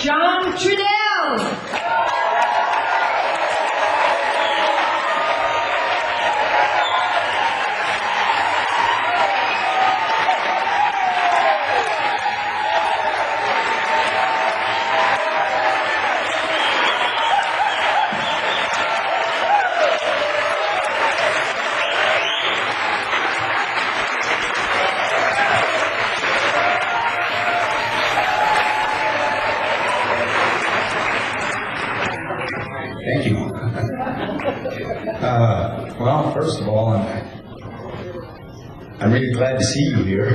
John Trudell. Thank you. Well, first of all, I'm really glad to see you here.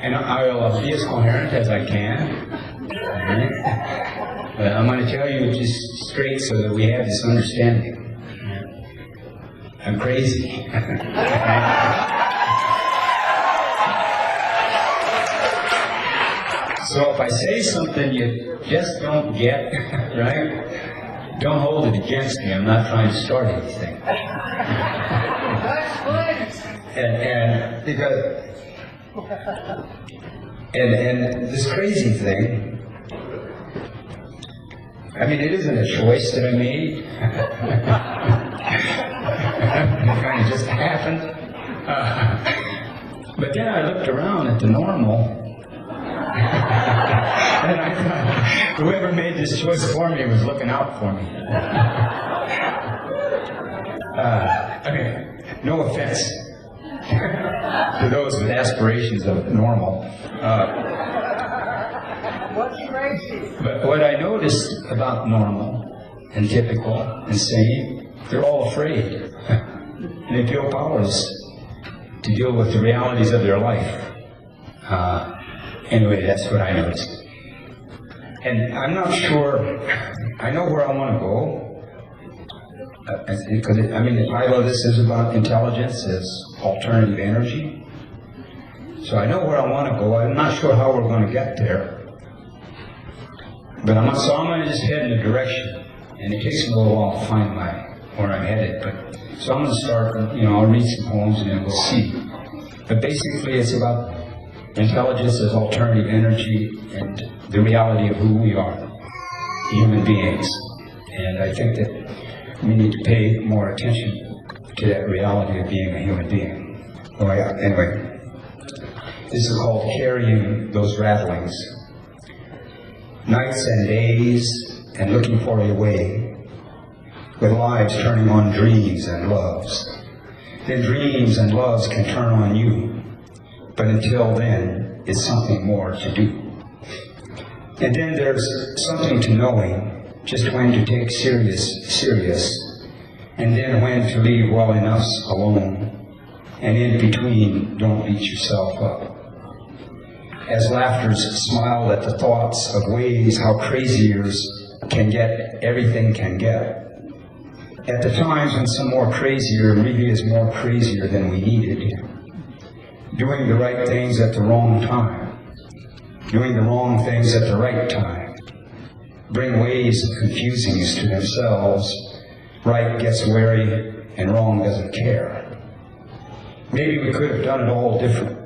and I'll be as coherent as I can. I'm going to tell you just straight so that we have this understanding. I'm crazy. So if I say something you just don't get, right, don't hold it against me. I'm not trying to start anything. and because and this crazy thing, I mean, it isn't a choice that I made. It kind of just happened. But then I looked around at the normal. And I thought, whoever made this choice for me was looking out for me. Okay, no offense to those with aspirations of normal. But what I noticed about normal and typical and sane, they're all afraid. And they feel powerless to deal with the realities of their life. Anyway, that's what I noticed. And I'm not sure, I know where I want to go. Because, the title of this is about intelligence as alternative energy. So I know where I want to go. I'm not sure how we're going to get there. But I'm going to just head in a direction. And it takes me a little while to find where I'm headed. So I'm going to start, I'll read some poems and then we'll see. But basically it's about intelligence as alternative energy and the reality of who we are, human beings. And I think that we need to pay more attention to that reality of being a human being. Anyway, this is called Carrying Those Rattlings. Nights and days and looking for a way, with lives turning on dreams and loves. Then dreams and loves can turn on you. But until then, it's something more to do. And then there's something to knowing just when to take serious, and then when to leave well enough alone, and in between, don't beat yourself up. As laughters smile at the thoughts of ways how craziers can get everything can get. At the times when some more crazier really is more crazier than we needed. Doing the right things at the wrong time. Doing the wrong things at the right time. Bring ways of confusing us to themselves. Right gets wary and wrong doesn't care. Maybe we could have done it all different.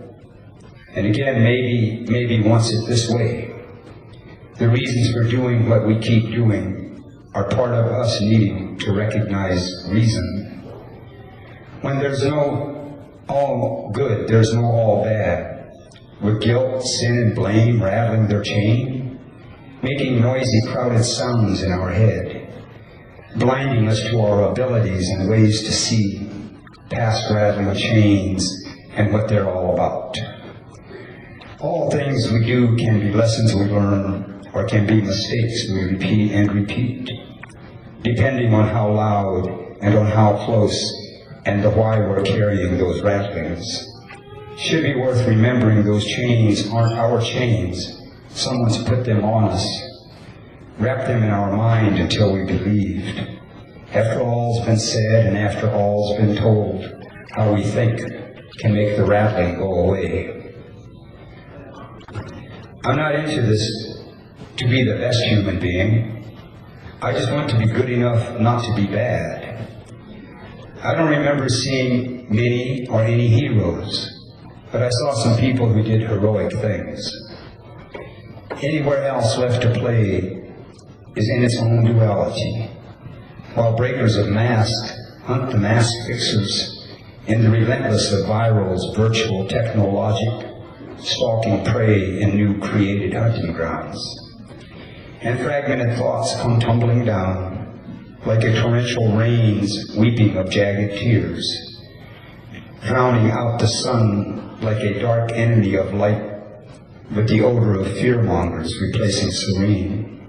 And again, maybe wants it this way. The reasons for doing what we keep doing are part of us needing to recognize reason. When there's no all good, there's no all bad. With guilt, sin, and blame rattling their chain, making noisy, crowded sounds in our head, blinding us to our abilities and ways to see past rattling chains and what they're all about. All things we do can be lessons we learn or can be mistakes we repeat and repeat, depending on how loud and on how close and the why we're carrying those rattlings. Should be worth remembering those chains aren't our chains. Someone's put them on us, wrapped them in our mind until we believed. After all's been said and after all's been told, how we think can make the rattling go away. I'm not into this to be the best human being. I just want to be good enough not to be bad. I don't remember seeing many or any heroes, but I saw some people who did heroic things. Anywhere else left to play is in its own duality, while breakers of masks hunt the mask fixers in the relentless of virals, virtual technologic, stalking prey in new created hunting grounds. And fragmented thoughts come tumbling down like a torrential rain's weeping of jagged tears, drowning out the sun like a dark enemy of light, with the odor of fearmongers replacing serene.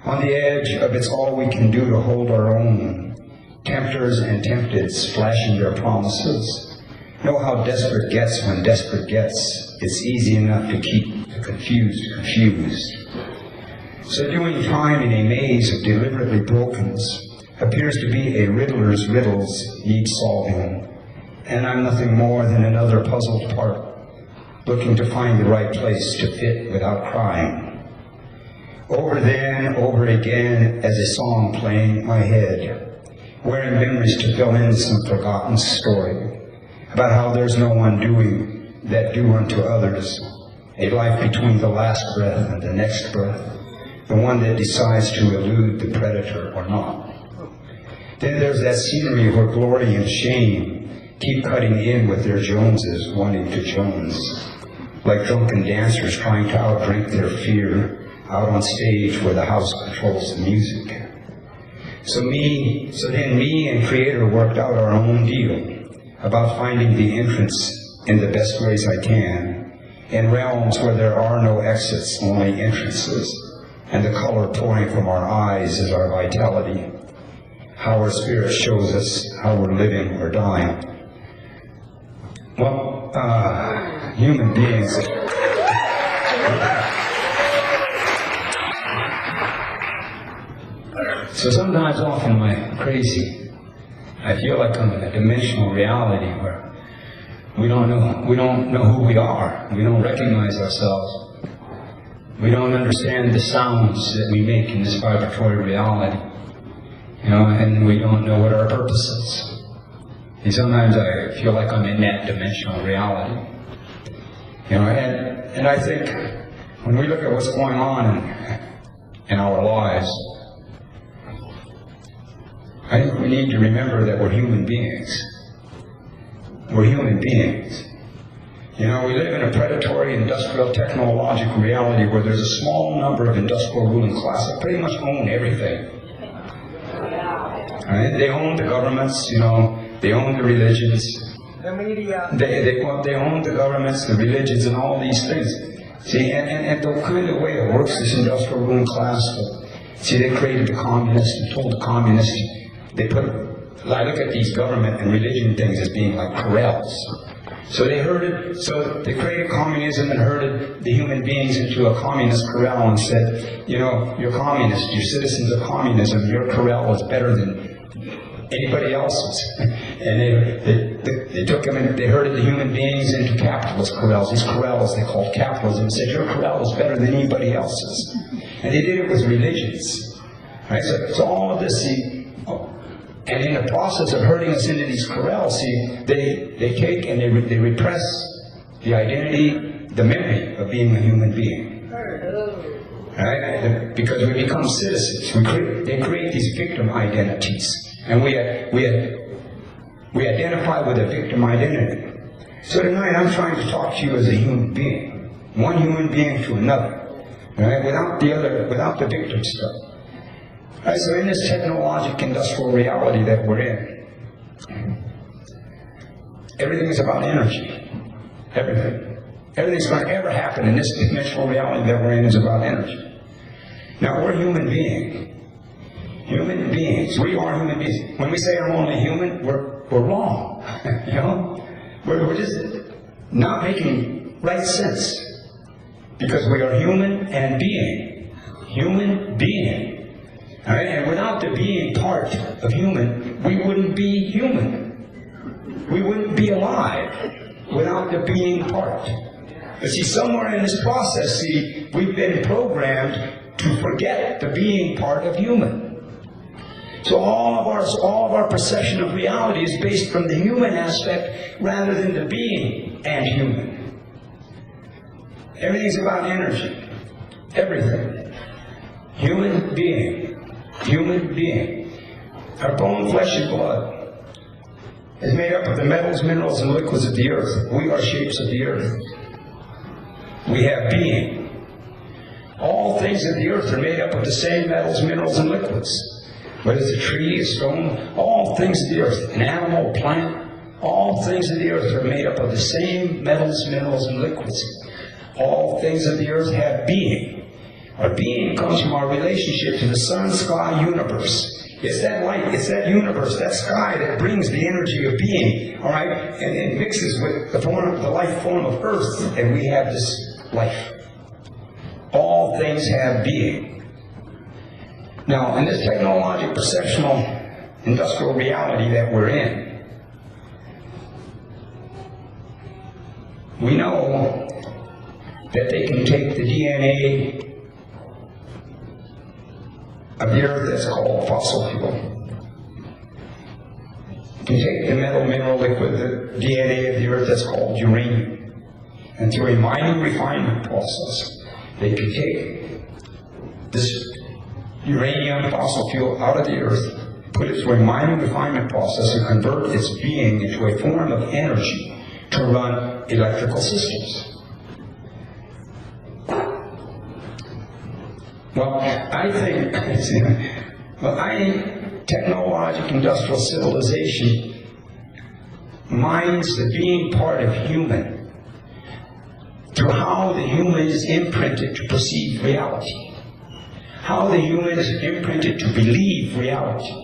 On the edge of it's all we can do to hold our own, tempters and tempted splashing their promises know how desperate gets when desperate gets. It's easy enough to keep the confused confused. So doing time in a maze of deliberately brokens appears to be a riddler's riddles need solving, and I'm nothing more than another puzzled part, looking to find the right place to fit without crying. Over then, over again, as a song playing in my head, wearing memories to fill in some forgotten story about how there's no one doing that do unto others, a life between the last breath and the next breath, the one that decides to elude the predator or not. Then there's that scenery where glory and shame keep cutting in with their Joneses wanting to Jones, like drunken dancers trying to outdrink their fear out on stage where the house controls the music. So then me and Creator worked out our own deal about finding the entrance in the best ways I can, in realms where there are no exits, only entrances, and the color pouring from our eyes is our vitality, how our spirit shows us how we're living or dying. Well, human beings. So sometimes off in my crazy, I feel like I'm in a dimensional reality where we don't know who we are. We don't recognize ourselves. We don't understand the sounds that we make in this vibratory reality. And we don't know what our purpose is. And sometimes I feel like I'm in that dimensional reality. And I think when we look at what's going on in our lives, I think we need to remember that we're human beings. We're human beings. We live in a predatory, industrial, technological reality where there's a small number of industrial ruling class that pretty much own everything. Right? They own the governments, they own the religions. The media. They own the governments, the religions, and all these things. See, and the kind of way it works, this industrial ruling class, they created the communists and told the communists, I look at these government and religion things as being like corrals. So they created communism and herded the human beings into a communist corral and said, you're communist, you're citizens of communism, your corral is better than anybody else's. And they took them and they herded the human beings into capitalist corrals. These corrals they called capitalism, and said your corral is better than anybody else's. And they did it with religions. Right? So all of this, and in the process of herding us into these corrals, they take and they repress the identity, the memory of being a human being. Right? Because we become citizens. They create these victim identities. And we identify with a victim identity. So tonight I'm trying to talk to you as a human being. One human being to another. Right? Without the victim stuff. Right, so in this technological industrial reality that we're in, everything is about energy. Everything. Everything's going to ever happen in this dimensional reality that we're in is about energy. Now, we're human beings. Human beings. We are human beings. When we say I'm only human, we're wrong. We're just not making right sense. Because we are human and being. Human being. All right? And without the being part of human, we wouldn't be human. We wouldn't be alive without the being part. But see, somewhere in this process, we've been programmed to forget the being part of human. So all of our perception of reality is based from the human aspect rather than the being and human. Everything's about energy. Everything. Human being. Human being. Our bone, flesh, and blood is made up of the metals, minerals, and liquids of the earth. We are shapes of the earth. We have being. All things of the earth are made up of the same metals, minerals, and liquids. Whether it's a tree, a stone, all things of the earth, an animal, a plant, all things of the earth are made up of the same metals, minerals, and liquids. All things of the earth have being. Our being comes from our relationship to the sun, sky, universe. It's that light, it's that universe, that sky that brings the energy of being, all right? And it mixes with the life form of earth, and we have this life. All things have being. Now, in this technological, perceptional, industrial reality that we're in, we know that they can take the DNA of the earth that's called fossil fuel. They can take the metal, mineral, liquid, the DNA of the earth that's called uranium. And through a mining refinement process, they can take this uranium fossil fuel out of the earth, put it through a mining refinement process, and convert its being into a form of energy to run electrical systems. Well, I think technological industrial civilization mines the being part of human through how the human is imprinted to perceive reality. How the human is imprinted to believe reality.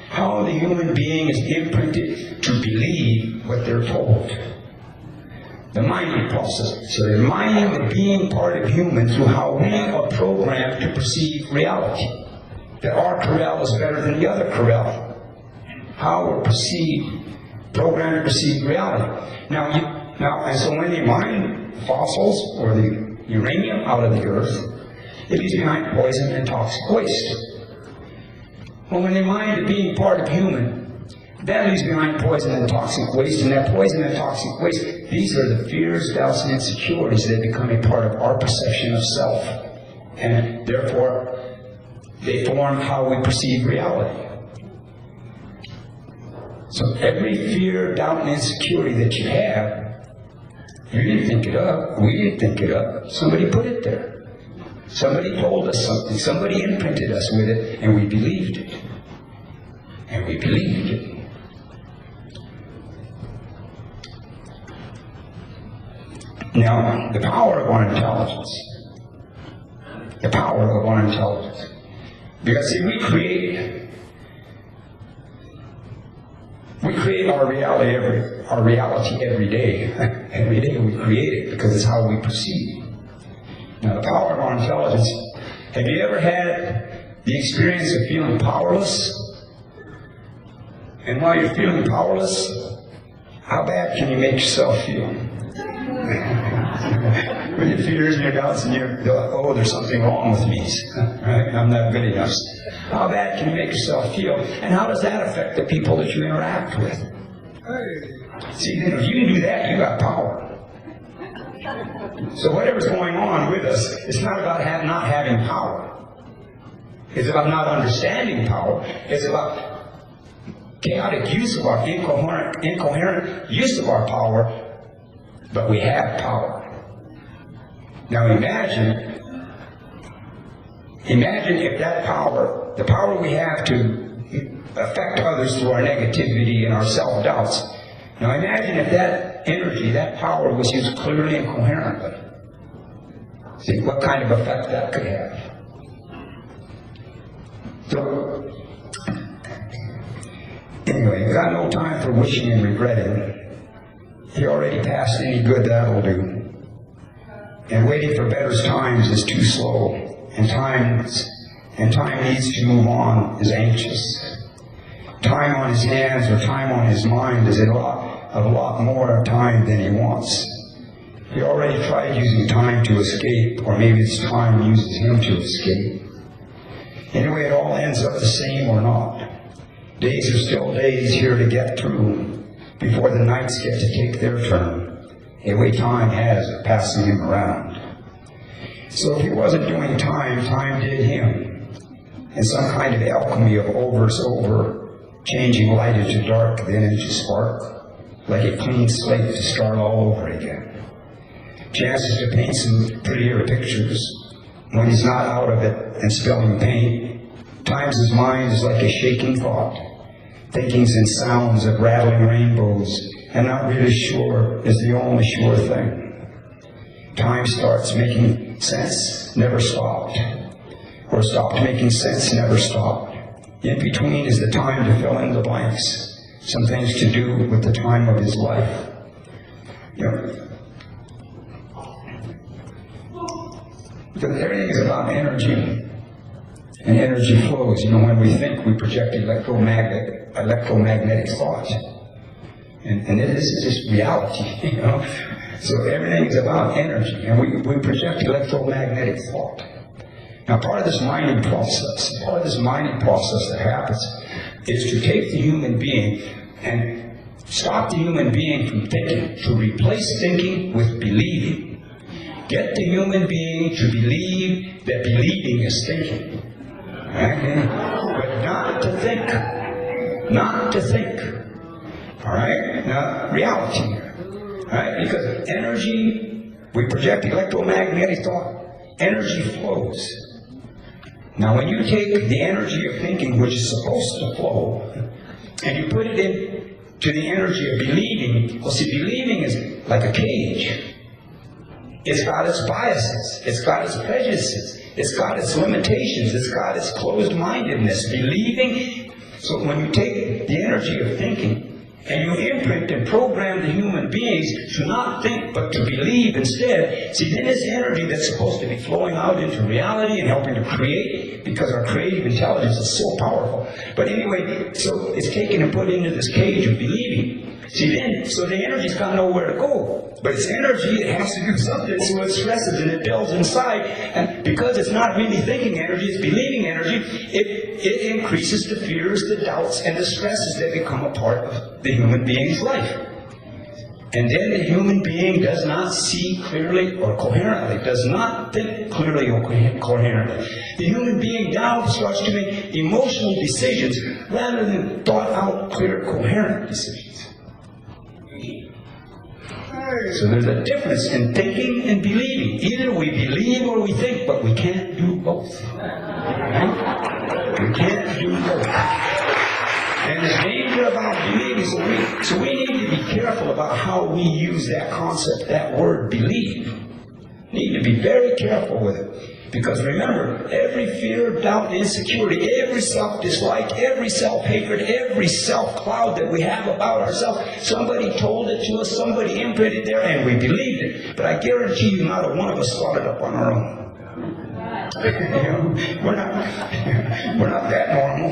How the human being is imprinted to believe what they're told. The mining process. So they're mining the being part of human through how we are programmed to perceive reality. That our corral is better than the other corral. How we're programmed to perceive reality. And so when they mine fossils or the uranium out of the earth, it leaves behind poison and toxic waste. Well, when they mine the being part of human, that leaves behind poison and toxic waste, and that poison and toxic waste, these are the fears, doubts, and insecurities that become a part of our perception of self. And therefore, they form how we perceive reality. So every fear, doubt, and insecurity that you have, you didn't think it up, we didn't think it up, somebody put it there. Somebody told us something, somebody imprinted us with it, and we believed it. And we believed it. Now, the power of our intelligence. The power of our intelligence. Because see, we create our reality every day. Every day we create it because it's how we perceive. Now, the power of our intelligence. Have you ever had the experience of feeling powerless? And while you're feeling powerless, how bad can you make yourself feel? With your fears and your doubts and you're like, oh, there's something wrong with me. Right? I'm not good enough. How bad can you make yourself feel? And how does that affect the people that you interact with? See, if you can do that, you got power. So whatever's going on with us, it's not about not having power. It's about not understanding power. It's about chaotic use of our incoherent use of our power, but we have power. Now imagine if that power, the power we have to affect others through our negativity and our self-doubts, now imagine if that energy, that power was used clearly and coherently. See what kind of effect that could have. So, anyway, you've got no time for wishing and regretting. You already passed any good that'll do. And waiting for better times is too slow. And time needs to move on is anxious. Time on his hands or time on his mind is a lot more time than he wants. He already tried using time to escape, or maybe it's time uses him to escape. Anyway, it all ends up the same or not. Days are still days here to get through before the nights get to take their turn, the way time has of passing him around. So if he wasn't doing time, time did him. And some kind of alchemy of overs over, changing light into dark, then into spark, like a clean slate to start all over again. Chances to paint some prettier pictures when he's not out of it and spilling paint. Times his mind is like a shaking thought, thinkings and sounds of rattling rainbows, and not really sure is the only sure thing. Time starts making sense, never stopped. Or stopped making sense, never stopped. In between is the time to fill in the blanks. Some things to do with the time of his life. Because everything is about energy. And energy flows. When we think, we project electromagnetic thought. And this is just reality, So everything is about energy. And we project electromagnetic thought. Now, part of this mining process that happens is to take the human being and stop the human being from thinking, to replace thinking with believing. Get the human being to believe that believing is thinking. Okay? But not to think. Not to think. All right? Now, reality here. All right? Because energy, we project electromagnetic thought. Energy flows. Now, when you take the energy of thinking, which is supposed to flow, and you put it into the energy of believing, well, see, believing is like a cage. It's got its biases. It's got its prejudices. It's got its limitations. It's got its closed-mindedness. Believing, so when you take the energy of thinking, and you imprint and program the human beings to not think but to believe instead, see, then this energy that's supposed to be flowing out into reality and helping to create, because our creative intelligence is so powerful. But anyway, so it's taken and put into this cage of believing. See, then, so the energy's got nowhere to go. But it's energy, it has to do something, so it stresses and it builds inside. And because it's not really thinking energy, it's believing energy, it increases the fears, the doubts, and the stresses that become a part of the human being's life. And then the human being does not see clearly or coherently, does not think clearly or coherently. The human being now starts to make emotional decisions rather than thought out, clear, coherent decisions. So there's a difference in thinking and believing. Either we believe or we think, but we can't do both. Right? We can't do both. And there's danger about believing, so we need to be careful about how we use that concept, that word believe. Need to be very careful with it. Because remember, every fear, doubt, insecurity, every self-dislike, every self-hatred, every self-cloud that we have about ourselves, somebody told it to us, somebody imprinted there, and we believed it. But I guarantee you, not a one of us thought it up on our own. We're not that normal.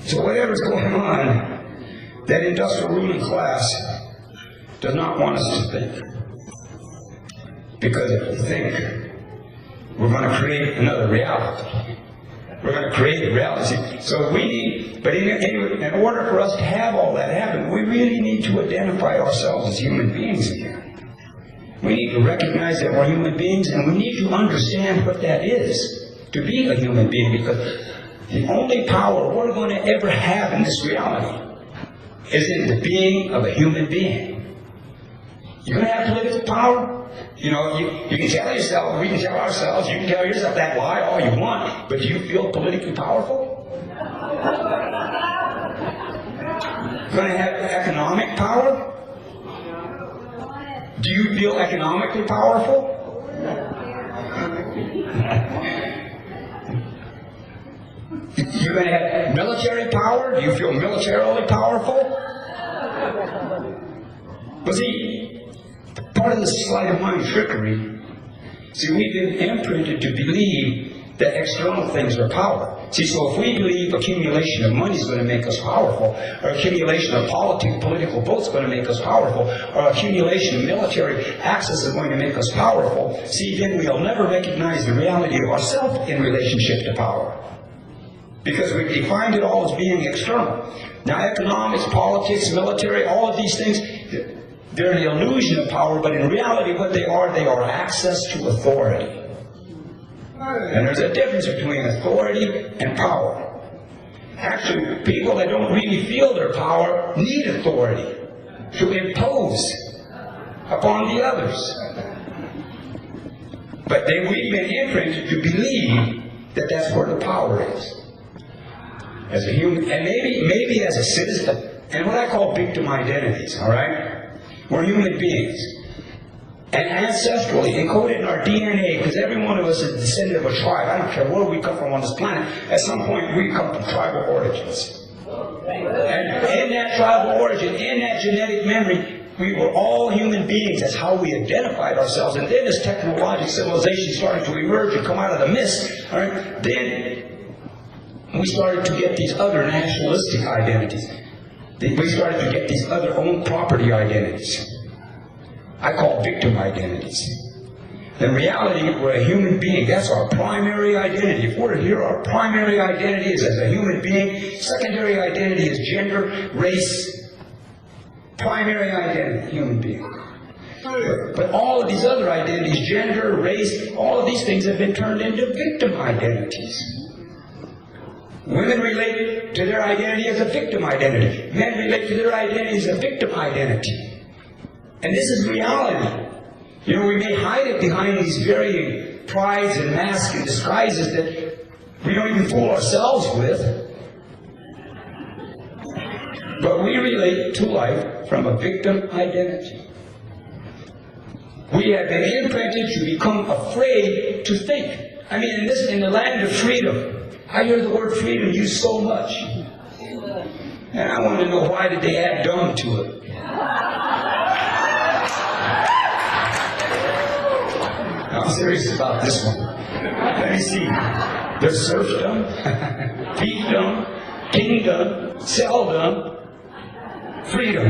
So whatever's going on, that industrial ruling class does not want us to think. Because if we think, we're going to create another reality. We're going to create a reality. So we need, but in order for us to have all that happen, we really need to identify ourselves as human beings again. We need to recognize that we're human beings, and we need to understand what that is, to be a human being, because the only power we're going to ever have in this reality is in the being of a human being. You're going to have political power. You can tell yourself, we can tell ourselves, you can tell yourself that lie all you want, but do you feel politically powerful? You're going to have economic power? Do you feel economically powerful? You're going to have military power? Do you feel militarily powerful? But see, part of the sleight of mind trickery, see, we've been imprinted to believe that external things are power. See, so if we believe accumulation of money is going to make us powerful, or accumulation of political votes is going to make us powerful, or accumulation of military access is going to make us powerful, see, then we'll never recognize the reality of ourselves in relationship to power. Because we've defined it all as being external. Now, economics, politics, military, all of these things, they're the illusion of power, but in reality what they are access to authority. And there's a difference between authority and power. Actually, people that don't really feel their power need authority to impose upon the others. But we've been imprinted to believe that that's where the power is. As a human, and maybe as a citizen, and what I call victim identities, all right? We're human beings. And ancestrally, encoded in our DNA, because every one of us is descendant of a tribe. I don't care where we come from on this planet. At some point, we come from tribal origins. And in that tribal origin, in that genetic memory, we were all human beings. That's how we identified ourselves. And then as technological civilization started to emerge and come out of the mist, all right, then we started to get these other nationalistic identities. We started to get these other own property identities. I call victim identities. In reality, we're a human being. That's our primary identity. If we're here, our primary identity is as a human being. Secondary identity is gender, race. Primary identity, human being. But all of these other identities, gender, race, all of these things have been turned into victim identities. Women relate to their identity as a victim identity. Men relate to their identity as a victim identity. And this is reality. You know, we may hide it behind these varying prides and masks and disguises that we don't even fool ourselves with. But we relate to life from a victim identity. We have been imprinted to become afraid to think. I mean, in the land of freedom, I hear the word freedom used so much. And I want to know, why did they add dumb to it? I'm serious about this one. Let me see. There's serfdom, fiefdom, kingdom, selldom, freedom.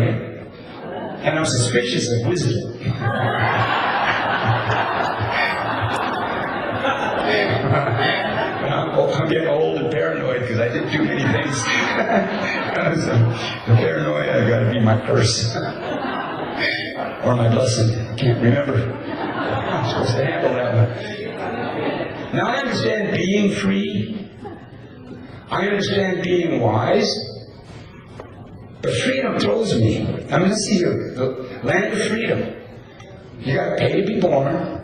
And I'm suspicious of wisdom. I'm getting old and paranoid because I did too many things. So, the paranoid, I've got to be my curse. Or my blessing. I can't remember. I'm supposed to handle that one. Now I understand being free. I understand being wise. But freedom throws me. I mean, let's see here. The land of freedom. You got to pay to be born.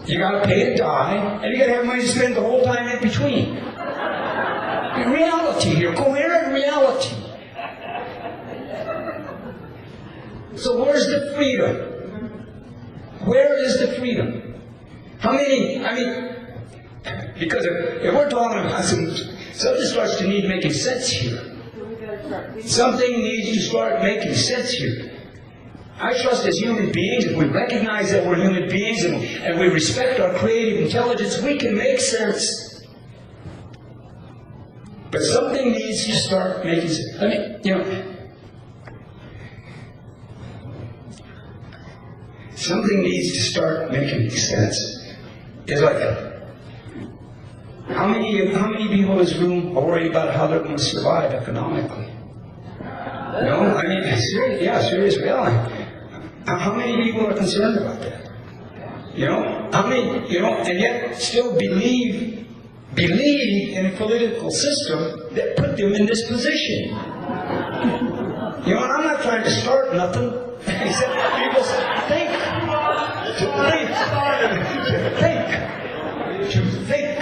You got to pay to die. And you got to have money to spend the whole time in between. Reality here. Coherent reality. So where's the freedom? Where is the freedom? How many, because if we're talking about something starts to need making sense here. Something needs to start making sense here. I trust as human beings, if we recognize that we're human beings and we respect our creative intelligence, we can make sense. But something needs to start making sense. Something needs to start making sense. It's like, how many people in this room are worried about how they're going to survive economically? No, serious reality. How many people are concerned about that? How many, and yet still believe in a political system that put them in this position. And I'm not trying to start nothing. Except people think. To think.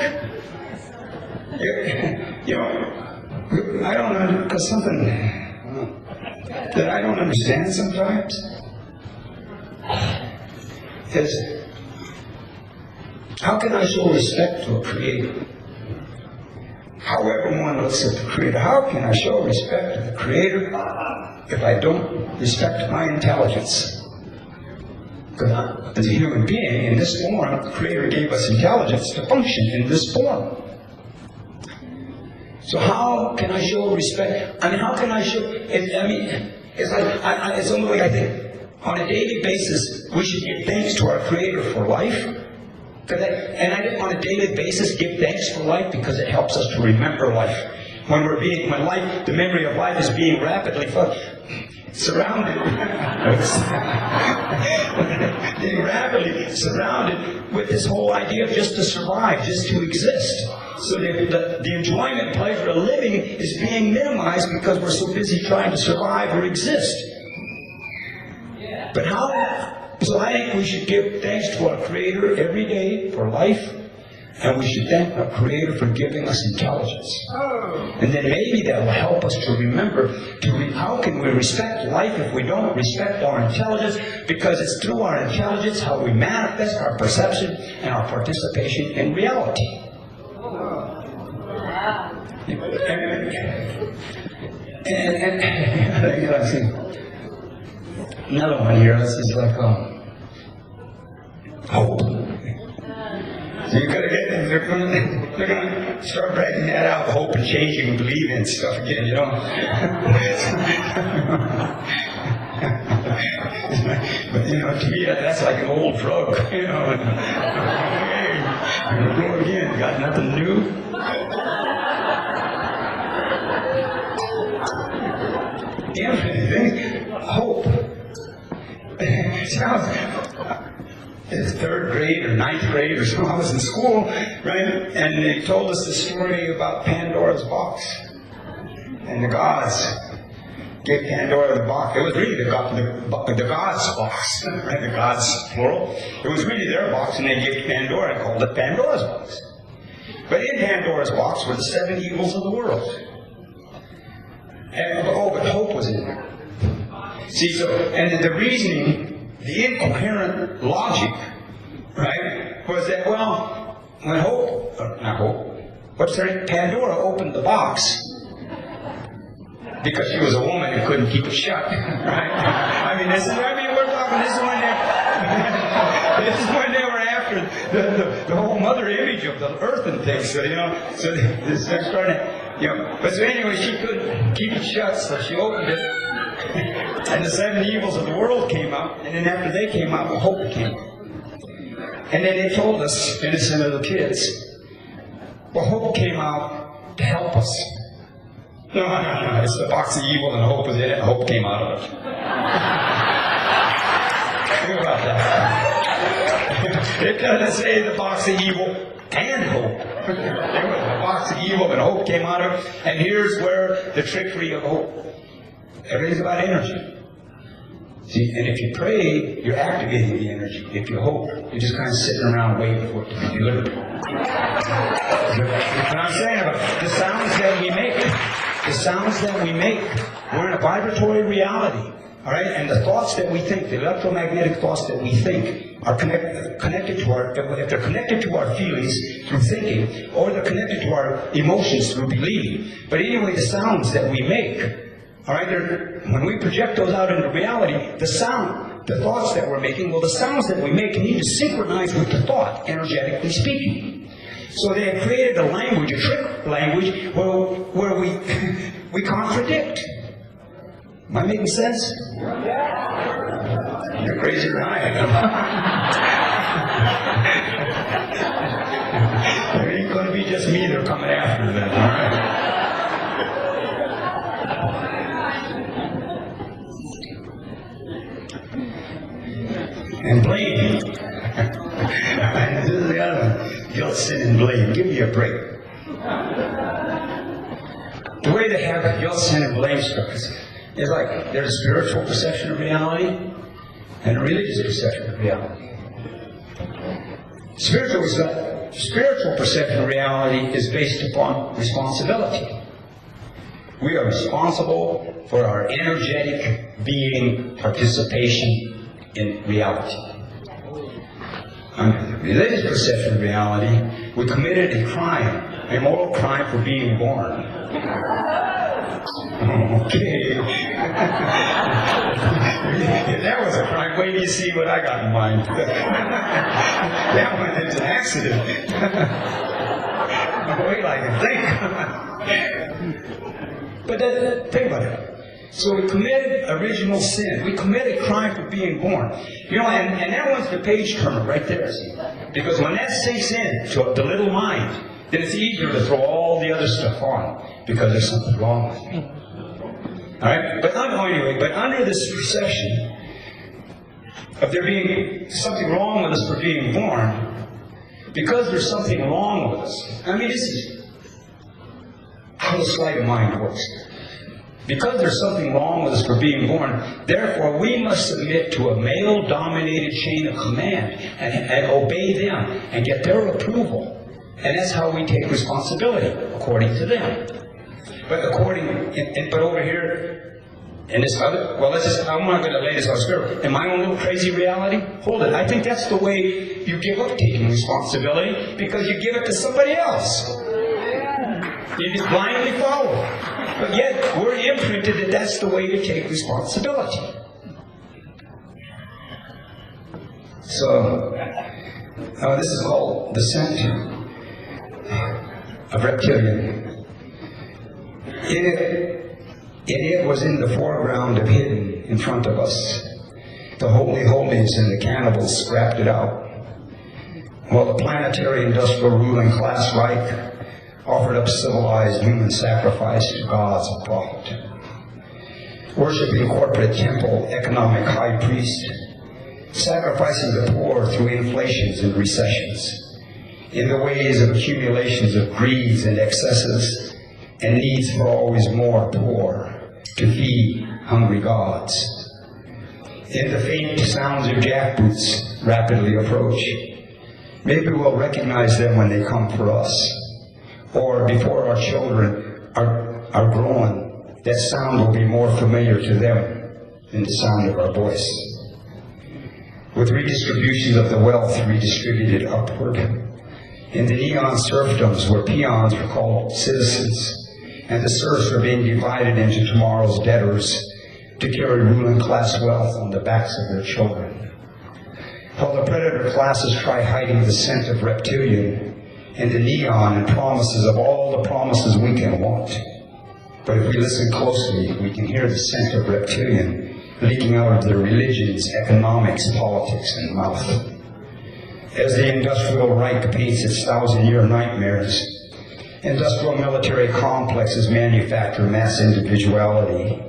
I don't know, because something that I don't understand sometimes is, how can I show respect to a creator? However one looks at the creator, how can I show respect to the creator if I don't respect my intelligence? Because as a human being, in this form, the Creator gave us intelligence to function in this form. So how can I show respect? I mean, how can I show... it's like, it's only way I think. On a daily basis, we should give thanks to our Creator for life. And I think on a daily basis, give thanks for life because it helps us to remember life. When life, the memory of life is being rapidly surrounded, being rapidly surrounded with this whole idea of just to survive, just to exist. So the enjoyment and pleasure of living is being minimized because we're so busy trying to survive or exist. But so I think we should give thanks to our Creator every day for life, and we should thank our Creator for giving us intelligence. And then maybe that will help us to remember how can we respect life if we don't respect our intelligence, because it's through our intelligence how we manifest our perception and our participation in reality. And another one here, this is like hope. So you gotta they're gonna start writing that out, hope and changing and believing and stuff again, you know. But to me that's like an old drug, you know. Hey, I'm gonna go again, got nothing new. Hope. It's third grade or ninth grade or so. I was in school, right? And they told us the story about Pandora's box. And the gods gave Pandora the box. It was really the gods' box, right? The gods, plural. It was really their box, and they gave Pandora and called it Pandora's box. But in Pandora's box were the 7 evils of the world. But hope was in there. See, and the reasoning, the incoherent logic, right, was that, when Pandora opened the box, because she was a woman and couldn't keep it shut, right? This is when they were after the whole mother image of the earth and things, so they're starting to, but so anyway, she couldn't keep it shut, so she opened it, and the 7 evils of the world came out, and then after they came out, hope came out. And then they told us, innocent little kids, hope came out to help us. No, it's the box of evil and hope was in it, and hope came out of it. Think about that. It doesn't say the box of evil and hope. There was the box of evil and hope came out of it. And here's where the trickery of hope. Everything's about energy. See, and if you pray, you're activating the energy. If you hope, you're just kind of sitting around waiting for it to be delivered. What I'm saying about the sounds that we make, we're in a vibratory reality. All right, and the thoughts that we think, the electromagnetic thoughts that we think, are connected to if they're connected to our feelings through thinking, or they're connected to our emotions through believing. But anyway, the sounds that we make, all right, when we project those out into reality, the thoughts that we're making, the sounds that we make need to synchronize with the thought, energetically speaking. So they have created a language, a trick language, where we contradict. Am I making sense? You're crazier than I am. There ain't going to be just me they're coming after then, all right? And blame. This is the other one. Guilt, sin, and blame. Give me a break. The way they have guilt, sin, and blame structures is like there's a spiritual perception of reality and a religious perception of reality. Spiritual perception of reality is based upon responsibility. We are responsible for our energetic being participation in reality. Under the religious perception of reality, we committed a crime, a moral crime for being born. Okay. If that was a crime, wait till you see what I got in mind. That one is an accident. Wait till I can think. But think about it. So we committed original sin. We committed crime for being born. You know, and that one's the page turner right there. See? Because when that sinks in to the little mind, then it's easier to throw all the other stuff on because there's something wrong with me. All right? But under this perception of there being something wrong with us for being born, because there's something wrong with us. I mean, this is how the sleight of mind works. Because there's something wrong with us for being born, therefore we must submit to a male-dominated chain of command and obey them and get their approval. And that's how we take responsibility, according to them. But but over here, in this other, I'm not going to lay this on spirit. In my own little crazy reality, hold it. I think that's the way you give up taking responsibility, because you give it to somebody else. You just blindly follow. But yet, we're imprinted that that's the way to take responsibility. So, this is called the scent of reptilian. It was in the foreground of hidden in front of us. The holy holies and the cannibals scrapped it out, while the planetary industrial ruling class Reich offered up civilized human sacrifice to gods of profit. Worshipping corporate temple economic high priest, sacrificing the poor through inflations and recessions, in the ways of accumulations of greeds and excesses, and needs for always more poor to feed hungry gods. In the faint sounds of jackboots rapidly approach, maybe we'll recognize them when they come for us. Or before our children are grown, that sound will be more familiar to them than the sound of our voice. With redistributions of the wealth redistributed upward, in the neon serfdoms where peons are called citizens, and the serfs are being divided into tomorrow's debtors to carry ruling class wealth on the backs of their children. While the predator classes try hiding the scent of reptilian and the neon and promises of all the promises we can want. But if we listen closely, we can hear the scent of reptilian leaking out of their religions, economics, politics, and mouth. As the industrial Reich paints its 1,000-year nightmares, industrial military complexes manufacture mass individuality.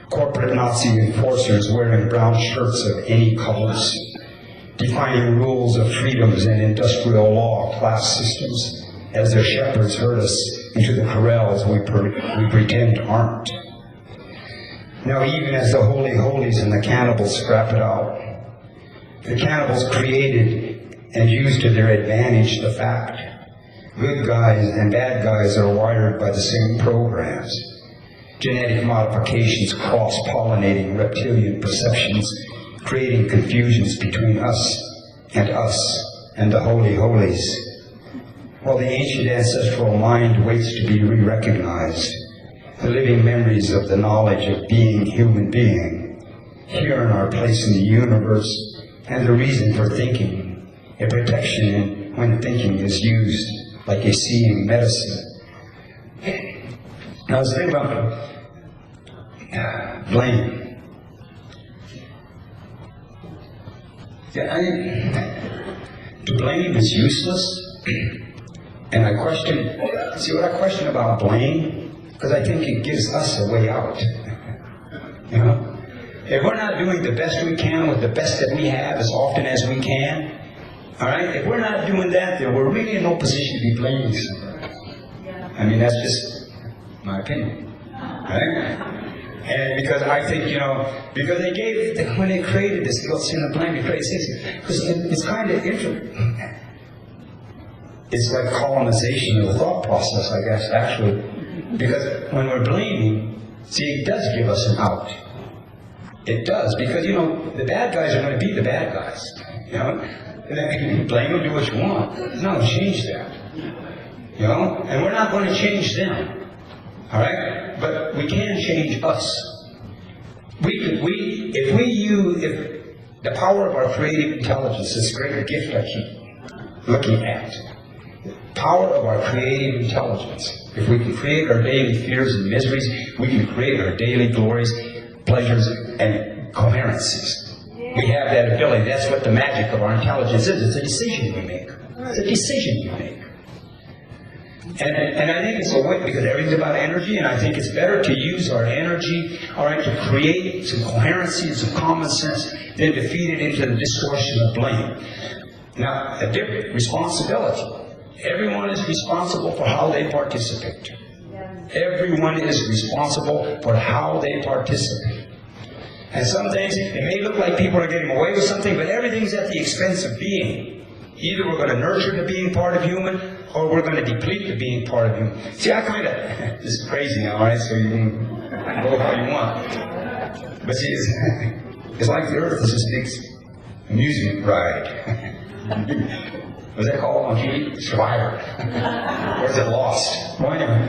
Corporate Nazi enforcers wearing brown shirts of any colors, defining rules of freedoms and industrial law class systems as their shepherds herd us into the corrals we pretend aren't. Now, even as the holy holies and the cannibals scrap it out, the cannibals created and used to their advantage the fact good guys and bad guys are wired by the same programs. Genetic modifications cross-pollinating reptilian perceptions, creating confusions between us and the holy holies. While the ancient ancestral mind waits to be re-recognized, the living memories of the knowledge of being human being, here in our place in the universe, and the reason for thinking, a protection when thinking is used like a seeing medicine. Now, I was thinking about blame. To blame is useless, and I question about blame, because I think it gives us a way out. You know? If we're not doing the best we can with the best that we have as often as we can, all right, if we're not doing that, then we're really in no position to be blaming somebody. I mean, that's just my opinion. Right? And because I think, because they gave, when they created this guilt, sin, and blame, they created six, because it's kind of interesting. It's like colonization of the thought process, I guess, actually. Because when we're blaming, see, it does give us an out. It does, because, the bad guys are going to be the bad guys. Blame them, do what you want. No, change that. And we're not going to change them. All right? But we can change us. if the power of our creative intelligence, this great gift I keep looking at, power of our creative intelligence. If we can create our daily fears and miseries, we can create our daily glories, pleasures, and coherencies. We have that ability. That's what the magic of our intelligence is. It's a decision we make. It's a decision you make. And I think it's a way, because everything's about energy, and I think it's better to use our energy, all right, to create some coherency and some common sense than to feed it into the distortion of blame. Now, a different responsibility. Everyone is responsible for how they participate. Everyone is responsible for how they participate. And some things, it may look like people are getting away with something, but everything's at the expense of being. Either we're going to nurture the being part of human, or we're going to deplete the being part of human. See, I kind of, this is crazy now, right? So you can go how you want. But see, it's like the earth is this big amusement ride. What's that called on TV? Survivor. Or is it Lost? Well, anyway.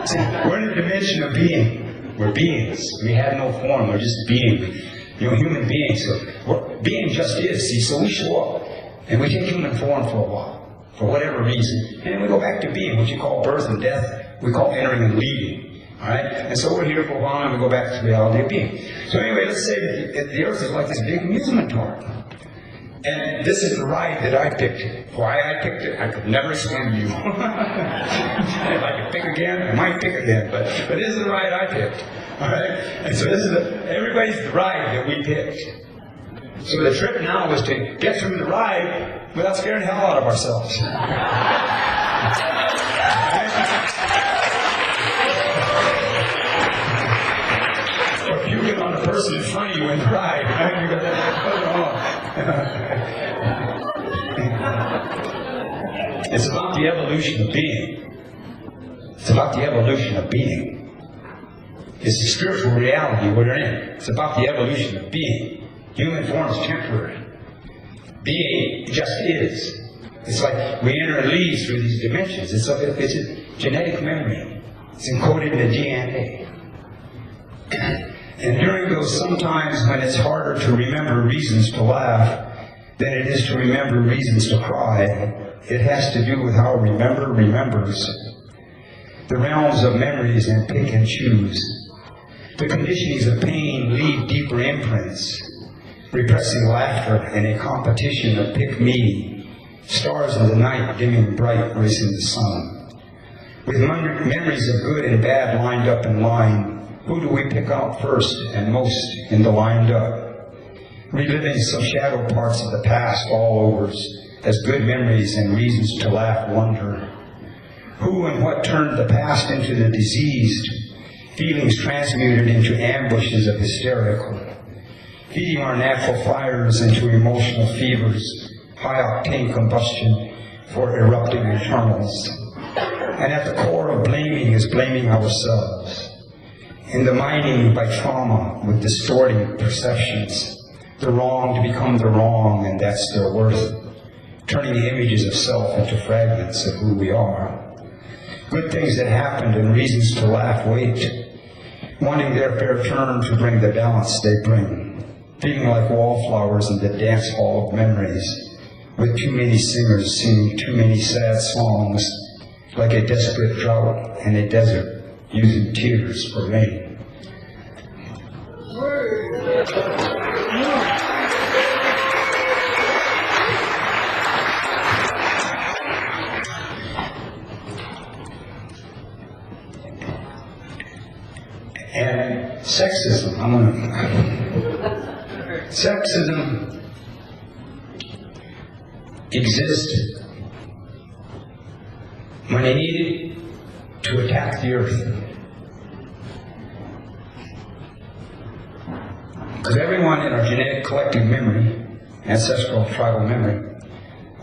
See, we're in a dimension of being. We're beings. We have no form. We're just being. You know, human beings. So being just is. See, so we show up. And we take human form for a while. For whatever reason. And then we go back to being. What you call birth and death, we call entering and leaving. Alright? And so we're here for a while and we go back to the reality of being. So anyway, let's say that the earth is like this big amusement park. And this is the ride that I picked. Why I picked it, I could never explain to you. If I could pick again, I might pick again. But this is the ride I picked. Alright? And so this is everybody's the ride that we picked. So the trick now is to get through the ride without scaring the hell out of ourselves. Or puking on the person in front of you in the ride. It's about the evolution of being. It's about the evolution of being. It's the spiritual reality we're in. It's about the evolution of being. Human form is temporary. Being just is. It's like we enter and leave through these dimensions. It's a genetic memory. It's encoded in the DNA. And during those sometimes when it's harder to remember reasons to laugh than it is to remember reasons to cry, it has to do with how remember remembers. The realms of memories and pick and choose. The conditionings of pain leave deeper imprints. Repressing laughter in a competition of pick-me. Stars in the night dimming bright, racing the sun. With memories of good and bad lined up in line, who do we pick out first and most in the lined up? Reliving some shadow parts of the past all overs, as good memories and reasons to laugh wonder. Who and what turned the past into the diseased, feelings transmuted into ambushes of hysterical, feeding our natural fires into emotional fevers, high-octane combustion for erupting internals. And at the core of blaming is blaming ourselves. In the mining by trauma with distorting perceptions, the wrong to become the wrong, and that's their worth, turning the images of self into fragments of who we are. Good things that happened and reasons to laugh wait, wanting their fair turn to bring the balance they bring. Feeling like wallflowers in the dance hall of memories, with too many singers singing too many sad songs, like a desperate drought in a desert, using tears for rain. And sexism, sexism exists when they needed to attack the earth. Because everyone in our genetic collective memory, ancestral tribal memory,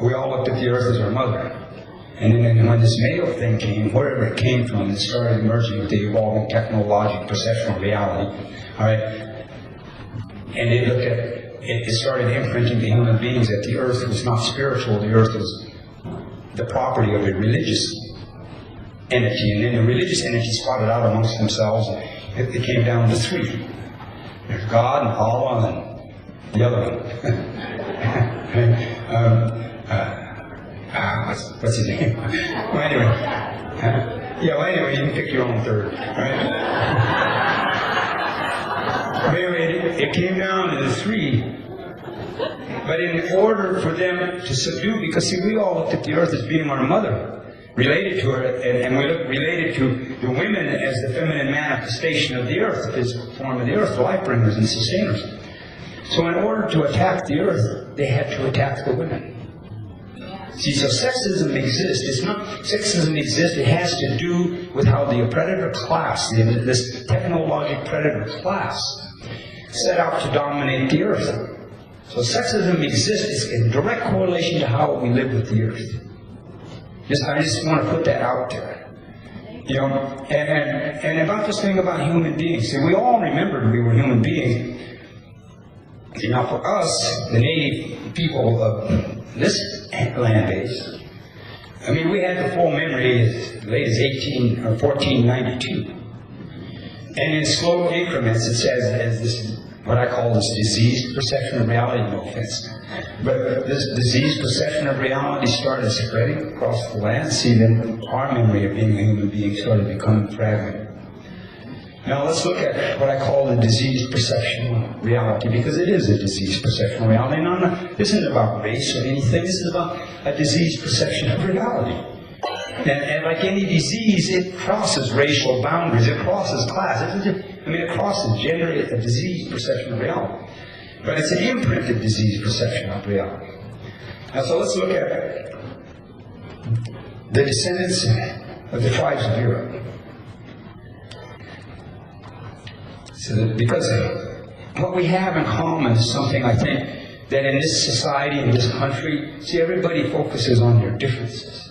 we all looked at the earth as our mother. And then when this male thing came, wherever it came from, it started emerging with the evolving technological perceptual reality. All right? And it looked at it started imprinting to human beings that the earth was not spiritual, the earth was the property of a religious entity. And then the religious entity spotted out amongst themselves. It came down to three. There's God and Allah and the other one. What's his name? Well, anyway. Anyway, you can pick your own third. Right? Anyway, it came down to the three. But in order for them to subdue, because see, we all looked at the earth as being our mother, related to her, and we look related to the women as the feminine manifestation of the earth, the physical form of the earth, the life bringers and sustainers. So in order to attack the earth, they had to attack the women. See, so sexism exists. It's not sexism exists. It has to do with how the predator class, this technological predator class, set out to dominate the earth. So sexism exists. It's in direct correlation to how we live with the earth. I just want to put that out there. You know, and about this thing about human beings. See, we all remembered we were human beings. See, now for us, the native people of this land base, I mean, we had the full memory as late as 1492. And in slow increments, it says, as this, what I call this diseased perception of reality, no offense. But this diseased perception of reality started spreading across the land. See, then our memory of being a human being started becoming fragmented. Now let's look at what I call the diseased perception of reality, because it is a diseased perception of reality. No, this isn't about race or anything. This is about a diseased perception of reality. And like any disease, it crosses racial boundaries. It crosses class. It crosses gender. It's a diseased perception of reality. But it's an imprinted diseased perception of reality. Now, so let's look at the descendants of the tribes of Europe. So because what we have in common is something, I think, that in this society, in this country, see, everybody focuses on their differences.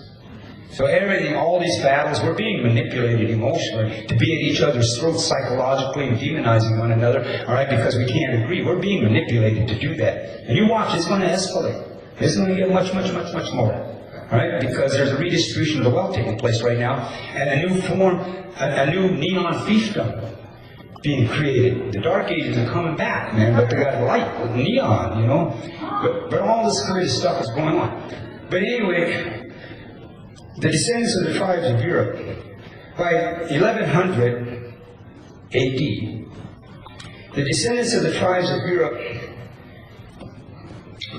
So everything, all these battles, we're being manipulated emotionally to be at each other's throats psychologically and demonizing one another, all right, because we can't agree. We're being manipulated to do that. And you watch, it's going to escalate. It's going to get much, much, much, much more, all right, because there's a redistribution of the wealth taking place right now, and a new form, a new neon fiefdom being created. The Dark Ages are coming back, man, but they got light with neon, you know. But all this kind of stuff is going on. But anyway, the descendants of the tribes of Europe, by 1100 AD, the descendants of the tribes of Europe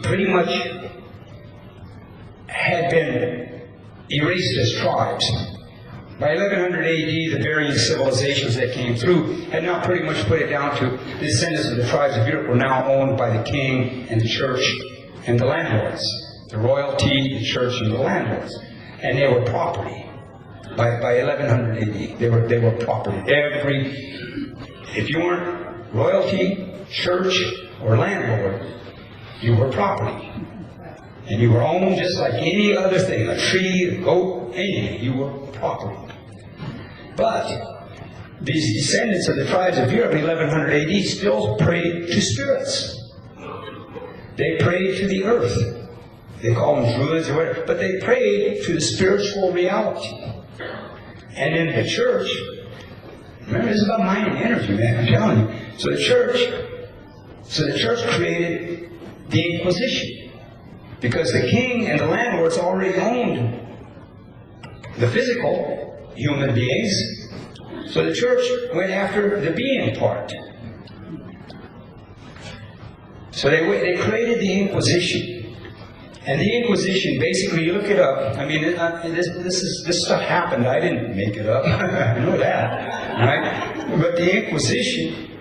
pretty much had been erased as tribes. By 1100 AD, the varying civilizations that came through had now pretty much put it down to the descendants of the tribes of Europe were now owned by the king and the church and the landlords. The royalty, the church, and the landlords. And they were property. By 1100 AD, they were property. If you weren't royalty, church, or landlord, you were property. And you were owned just like any other thing, a tree, a goat, anything. You were property. But these descendants of the tribes of Europe in 1100 AD still prayed to spirits. They prayed to the earth. They call them druids or whatever, but they prayed to the spiritual reality. And in the church, remember, this is about mind and energy, man, I'm telling you. So the church created the Inquisition, because the king and the landlords already owned the physical human beings. So the church went after the being part. So they created the Inquisition. And the Inquisition, basically, you look it up. I mean, this stuff happened. I didn't make it up. I know that, right? But the Inquisition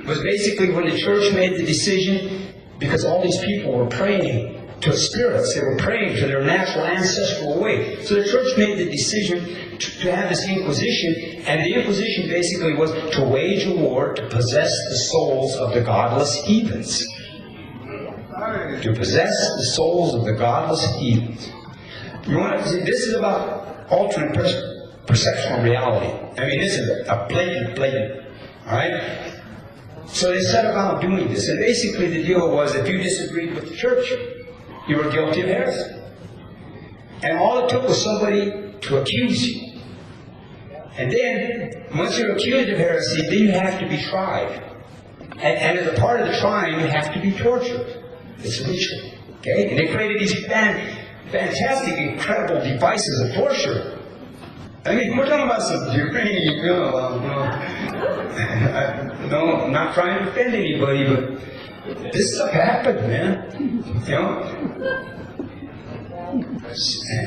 was basically when the church made the decision, because all these people were praying to spirits. They were praying to their natural ancestral way. So the church made the decision to have this Inquisition, and the Inquisition basically was to wage a war to possess the souls of the godless heathens. To possess the souls of the godless heathens. You want to see, this is about altering perceptual reality. I mean, this is a blatant. All right? So they set about doing this. And basically the deal was, if you disagreed with the church, you were guilty of heresy. And all it took was somebody to accuse you. And then, once you're accused of heresy, then you have to be tried. And as a part of the trying, you have to be tortured. It's a ritual. Okay? And they created these fantastic, incredible devices of torture. I mean, we're talking about some Ukrainian, no, I'm not trying to offend anybody, but this stuff happened, man. You know?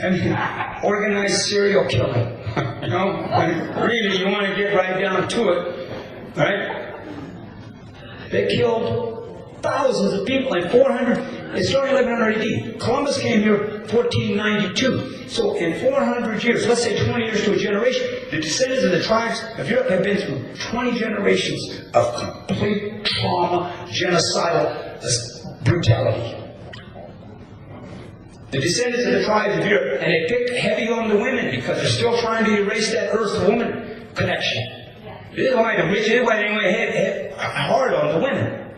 I mean, organized serial killing. You know? When really you want to get right down to it, right? They killed thousands of people, like 400. It started in 1100 AD. Columbus came here 1492. So in 400 years, let's say 20 years to a generation, the descendants of the tribes of Europe have been through 20 generations of complete trauma, genocidal brutality. The descendants of the tribes of Europe, and they picked heavy on the women because they're still trying to erase that earth-woman connection. This is why the rich, this is why they went head hard on the women,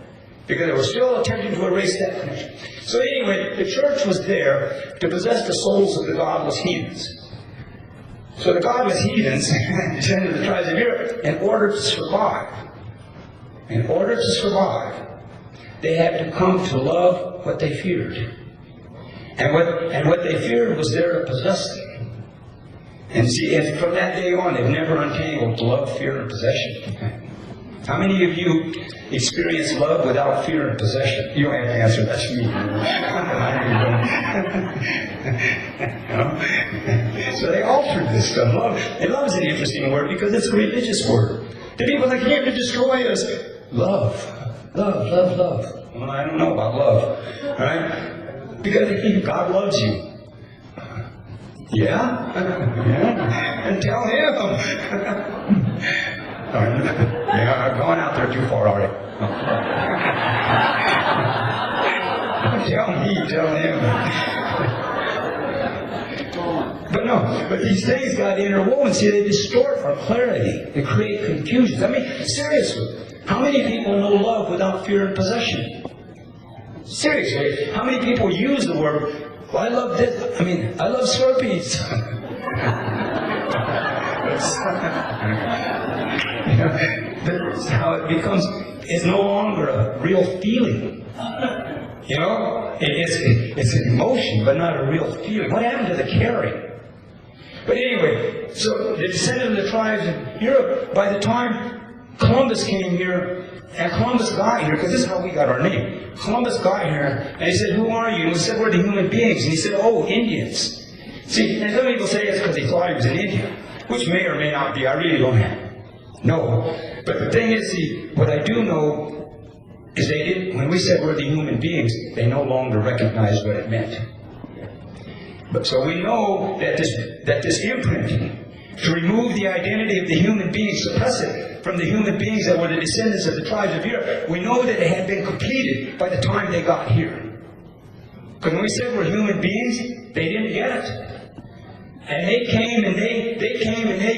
because they were still attempting to erase that connection. So anyway, the church was there to possess the souls of the godless heathens. So the godless heathens, descendants of the tribes of Europe, in order to survive, they had to come to love what they feared. And what they feared was there to possess them. And see, and from that day on, they've never untangled love, fear, and possession. How many of you experience love without fear and possession? You don't have to answer, that's me. You know? So they altered this stuff. Love. And love is an interesting word because it's a religious word. The people that came to destroy us, love. Well, I don't know about love. Right? Because God loves you. Yeah? Yeah. And tell him. Yeah, I'm going out there too far already. Tell him. But these things got interwoven. See, they distort our clarity. They create confusion. I mean, seriously, how many people know love without fear and possession? Seriously, how many people use the word, well, I love this, I love Slurpees. That's how it becomes, it's no longer a real feeling. You know, it's an emotion, but not a real feeling. What happened to the caring? But anyway, so the descendants of the tribes of Europe, by the time Columbus came here, and Columbus got here, because this is how we got our name. Columbus got here, and he said, who are you? And we said, we're the human beings. And he said, oh, Indians. See, and some people say it's because he thought he was an Indian, which may or may not be. I really don't know. But the thing is, see, what I do know is they didn't, when we said we're the human beings, they no longer recognized what it meant. But so we know that this imprinting, to remove the identity of the human being, suppress it from the human beings that were the descendants of the tribes of Europe, we know that it had been completed by the time they got here. Because when we said we're human beings, they didn't get it. And they came and they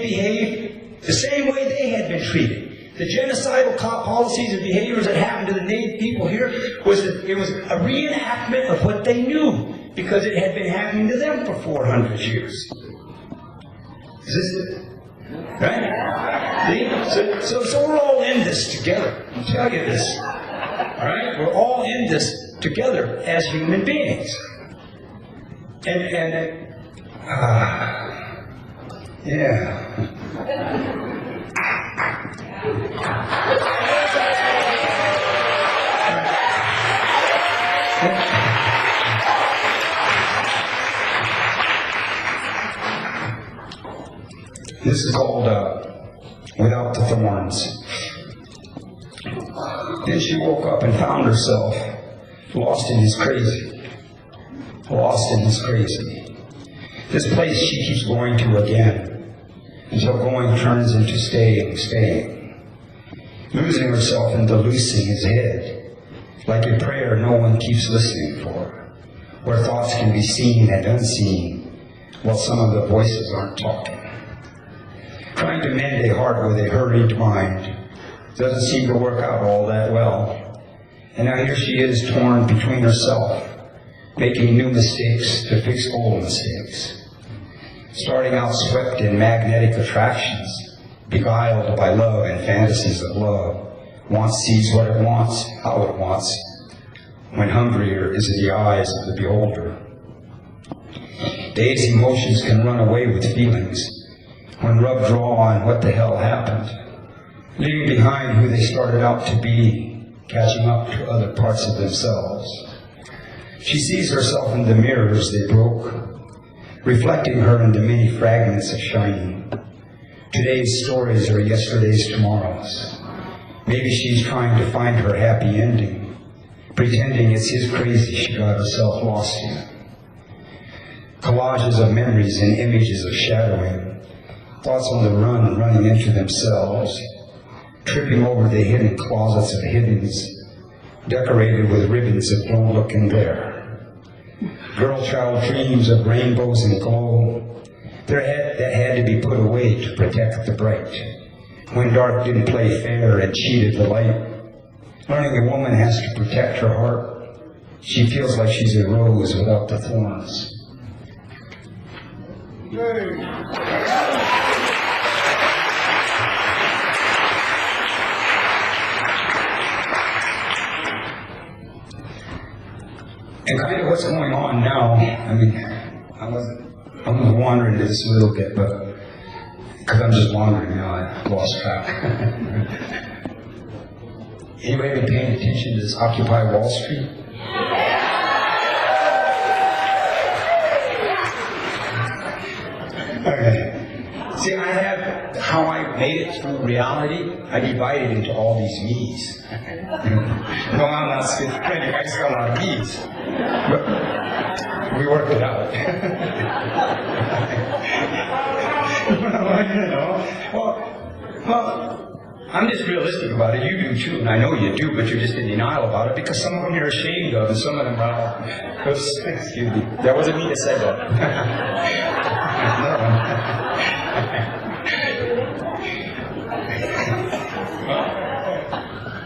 behaved the same way they had been treated. The genocidal policies and behaviors that happened to the native people here was a reenactment of what they knew, because it had been happening to them for 400 years. Is this it? Right? So we're all in this together. I'll tell you this. Alright? We're all in this together as human beings. Yeah. This is called Without the Thorns. Then she woke up and found herself lost in his crazy. This place she keeps going to again, until going turns into staying. Losing herself into loosing his head, like a prayer no one keeps listening for, where thoughts can be seen and unseen, while some of the voices aren't talking. Trying to mend a heart with a hurried mind doesn't seem to work out all that well. And now here she is, torn between herself, making new mistakes to fix old mistakes. Starting out swept in magnetic attractions, beguiled by love and fantasies of love, sees what it wants, how it wants, when hungrier is in the eyes of the beholder. Dazed emotions can run away with feelings when rubbed raw on what the hell happened, leaving behind who they started out to be, catching up to other parts of themselves. She sees herself in the mirrors they broke, reflecting her into many fragments of shining. Today's stories are yesterday's tomorrows. Maybe she's trying to find her happy ending, pretending it's his crazy she got herself lost in. Collages of memories and images of shadowing, thoughts on the run, running into themselves, tripping over the hidden closets of hiddens, decorated with ribbons of don't look in there. Girl-child dreams of rainbows and glow, that had to be put away to protect the bright. When dark didn't play fair and cheated the light, learning a woman has to protect her heart, she feels like she's a rose without the thorns. And kind of what's going on now, I mean, I'm wandering into this a little bit, but because I'm just wandering now, I lost track. Anybody been paying attention to this Occupy Wall Street? Okay. See, I have how I made it through reality. I divided into all these me's. No, I'm not schizophrenic. I just got a lot of me's. But we worked it out. Well, I'm just realistic about it. You do too, and I know you do, but you're just in denial about it because some of them you're ashamed of, and some of them are. Excuse me. That wasn't me that said that.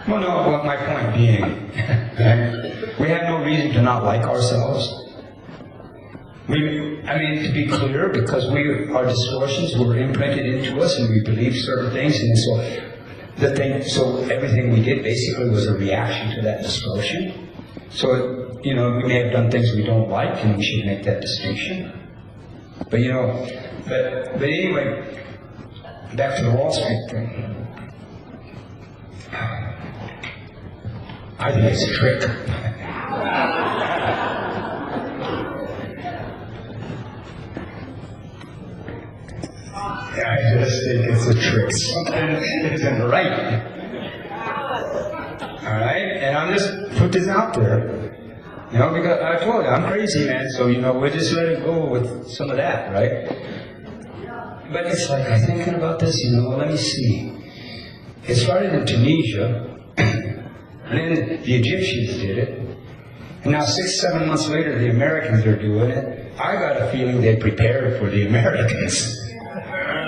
Well, my point being, we have no reason to not like ourselves. To be clear, because our distortions were imprinted into us and we believe certain things, and so everything we did basically was a reaction to that distortion. So, we may have done things we don't like, and we should make that distinction. But anyway, back to the Wall Street thing. I think it's a trick. I just think it's a trick. Something isn't right. All right? And I'm just put this out there. Because I told you, I'm crazy, man, so, we'll just let it go with some of that, right? But it's like, I'm thinking about this, let me see. It started in Tunisia, and then the Egyptians did it, and now 6-7 months later, the Americans are doing it. I got a feeling they prepared for the Americans.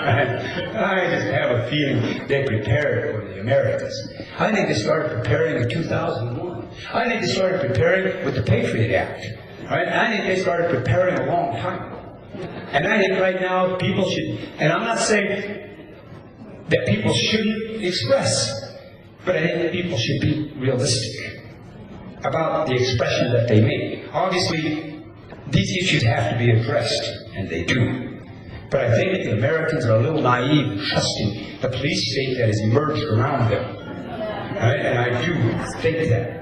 I just have a feeling they prepared for the Americans. I think they started preparing in 2001. I think they started preparing with the Patriot Act. Right? I think they started preparing a long time. And I think right now people should, and I'm not saying that people shouldn't express, but I think that people should be realistic about the expression that they make. Obviously, these issues have to be addressed, and they do. But I think the Americans are a little naive in trusting the police state that has emerged around them. Right? And I do think that.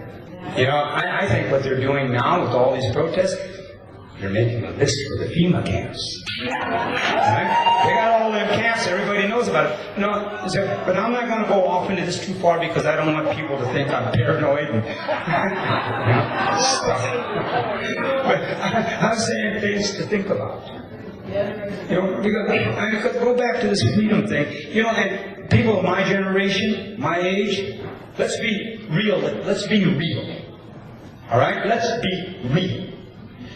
I think what they're doing now with all these protests, they're making a list for the FEMA camps. Right? They got all them camps, everybody knows about it. But I'm not going to go off into this too far because I don't want people to think I'm paranoid and stuff. But I'm saying things to think about. Because go back to this freedom thing. And people of my generation, my age, let's be real. Let's be real. All right? Let's be real.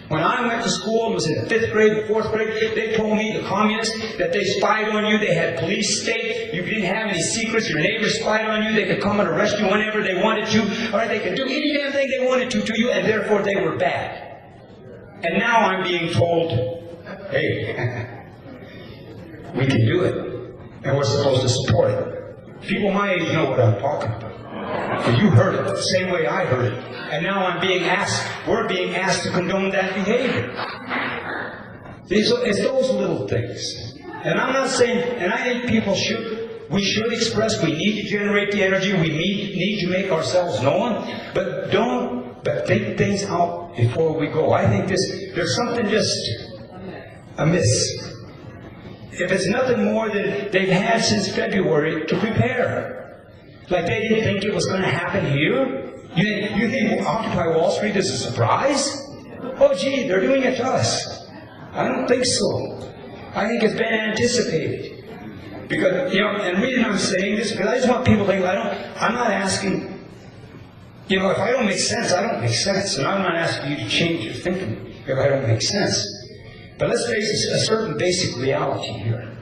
When I went to school and was in the 5th grade, 4th grade, they told me, the communists, that they spied on you, they had police state, you didn't have any secrets, your neighbors spied on you, they could come and arrest you whenever they wanted to, or they could do any damn thing they wanted to you, and therefore they were bad. And now I'm being told, hey, we can do it. and we're supposed to support it. People my age know what I'm talking about. But you heard it the same way I heard it. And now we're being asked to condone that behavior. It's those little things. And I'm not saying, and I think we should express, we need to generate the energy, we need to make ourselves known, but think things out before we go. I think there's something just amiss. If it's nothing more than they've had since February to prepare. Like they didn't think it was going to happen here? You think Occupy Wall Street is a surprise? Oh gee, they're doing it to us. I don't think so. I think it's been anticipated. Because, and the reason I'm saying this, because I just want people to think, I'm not asking, if I don't make sense, I don't make sense. And I'm not asking you to change your thinking if I don't make sense. But let's face a certain basic reality here.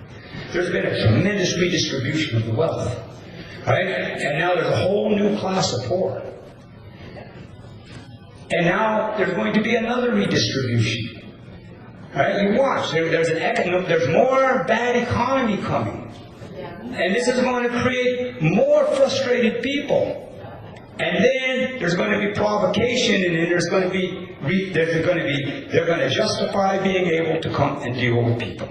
There's been a tremendous redistribution of the wealth. Right? And now there's a whole new class of poor. And now there's going to be another redistribution. Right? You watch. There's more bad economy coming. And this is going to create more frustrated people. And then there's going to be provocation, and then they're going to justify being able to come and deal with people.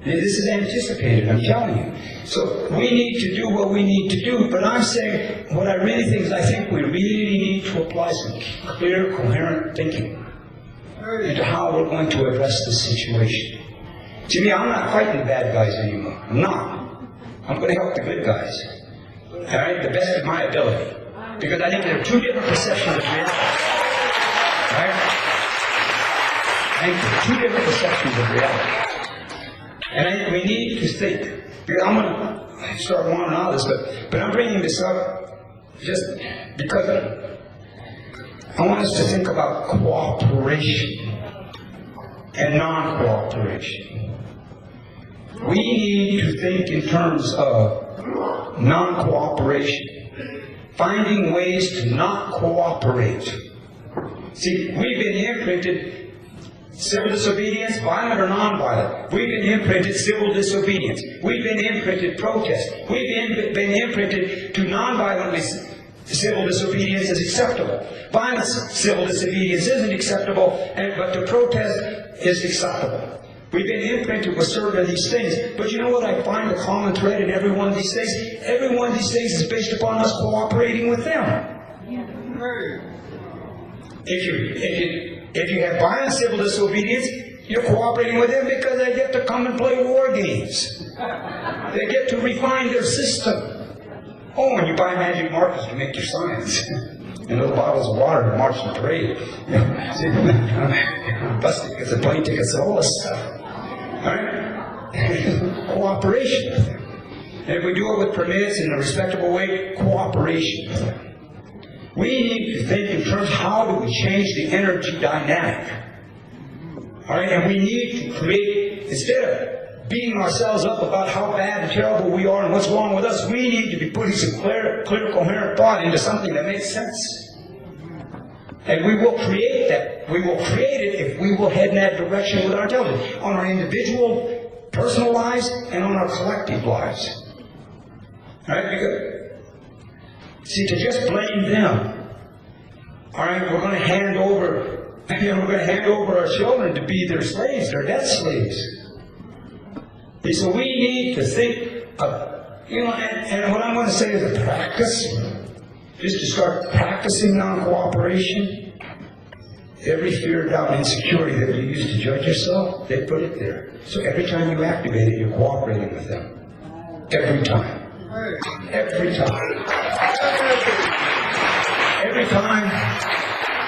This is anticipated, I'm telling you. So we need to do what we need to do, but I'm saying what I really think is I think we really need to apply some clear, coherent thinking into how we're going to address this situation. To me, I'm not fighting the bad guys anymore. I'm not. I'm going to help the good guys. All right? The best of my ability. Because I think there are two different perceptions of reality. Right? I think there are two different perceptions of reality. And I think we need to think. Because I'm going to start wanting all this, but I'm bringing this up just because I want us to think about cooperation and non-cooperation. We need to think in terms of non-cooperation, finding ways to not cooperate. See, we've been imprinted civil disobedience, violent or non-violent. We've been imprinted civil disobedience. We've been imprinted protest. We've been imprinted to non-violently civil disobedience is acceptable. Violent civil disobedience isn't acceptable, but to protest is acceptable. We've been imprinted with certain of these things. But you know what I find the common thread in every one of these things? Every one of these things is based upon us cooperating with them. If you have violent civil disobedience, you're cooperating with them because they get to come and play war games. They get to refine their system. Oh, and you buy magic markers to make your signs. And little bottles of water to march in the parade. Bus tickets and plane tickets and all this stuff. Alright? Cooperation with them. And if we do it with permits in a respectable way, cooperation with them. We need to think in terms of how do we change the energy dynamic. Alright, and we need to create, instead of beating ourselves up about how bad and terrible we are and what's wrong with us, we need to be putting some clear, coherent thought into something that makes sense. And we will create that. We will create it if we will head in that direction with our intelligence, on our individual, personal lives, and on our collective lives. Alright, because see, to just blame them, all right, we're going to hand over, our children to be their slaves, their death slaves. See, so we need to think of, and what I'm going to say is a practice, just to start practicing non-cooperation. Every fear, doubt, and insecurity that you use to judge yourself, they put it there. So every time you activate it, you're cooperating with them. Every time. Every time. Every time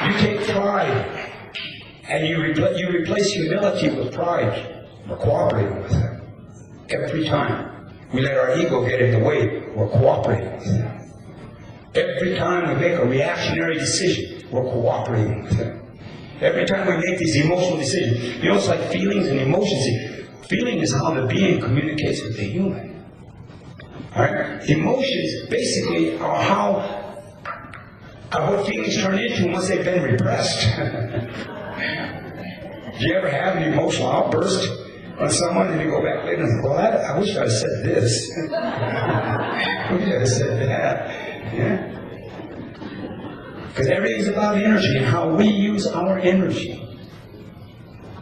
you take pride and you replace humility with pride, we're cooperating with them. Every time we let our ego get in the way, we're cooperating with them. Every time we make a reactionary decision, we're cooperating with them. Every time we make these emotional decisions, it's like feelings and emotions. Feeling is how the being communicates with the human. All right? Emotions basically are what feelings turn into once they've been repressed. Do you ever have an emotional outburst on someone, and you go back later and say, well, I wish I had said this. I wish I had said that. Yeah. Because everything's about energy and how we use our energy.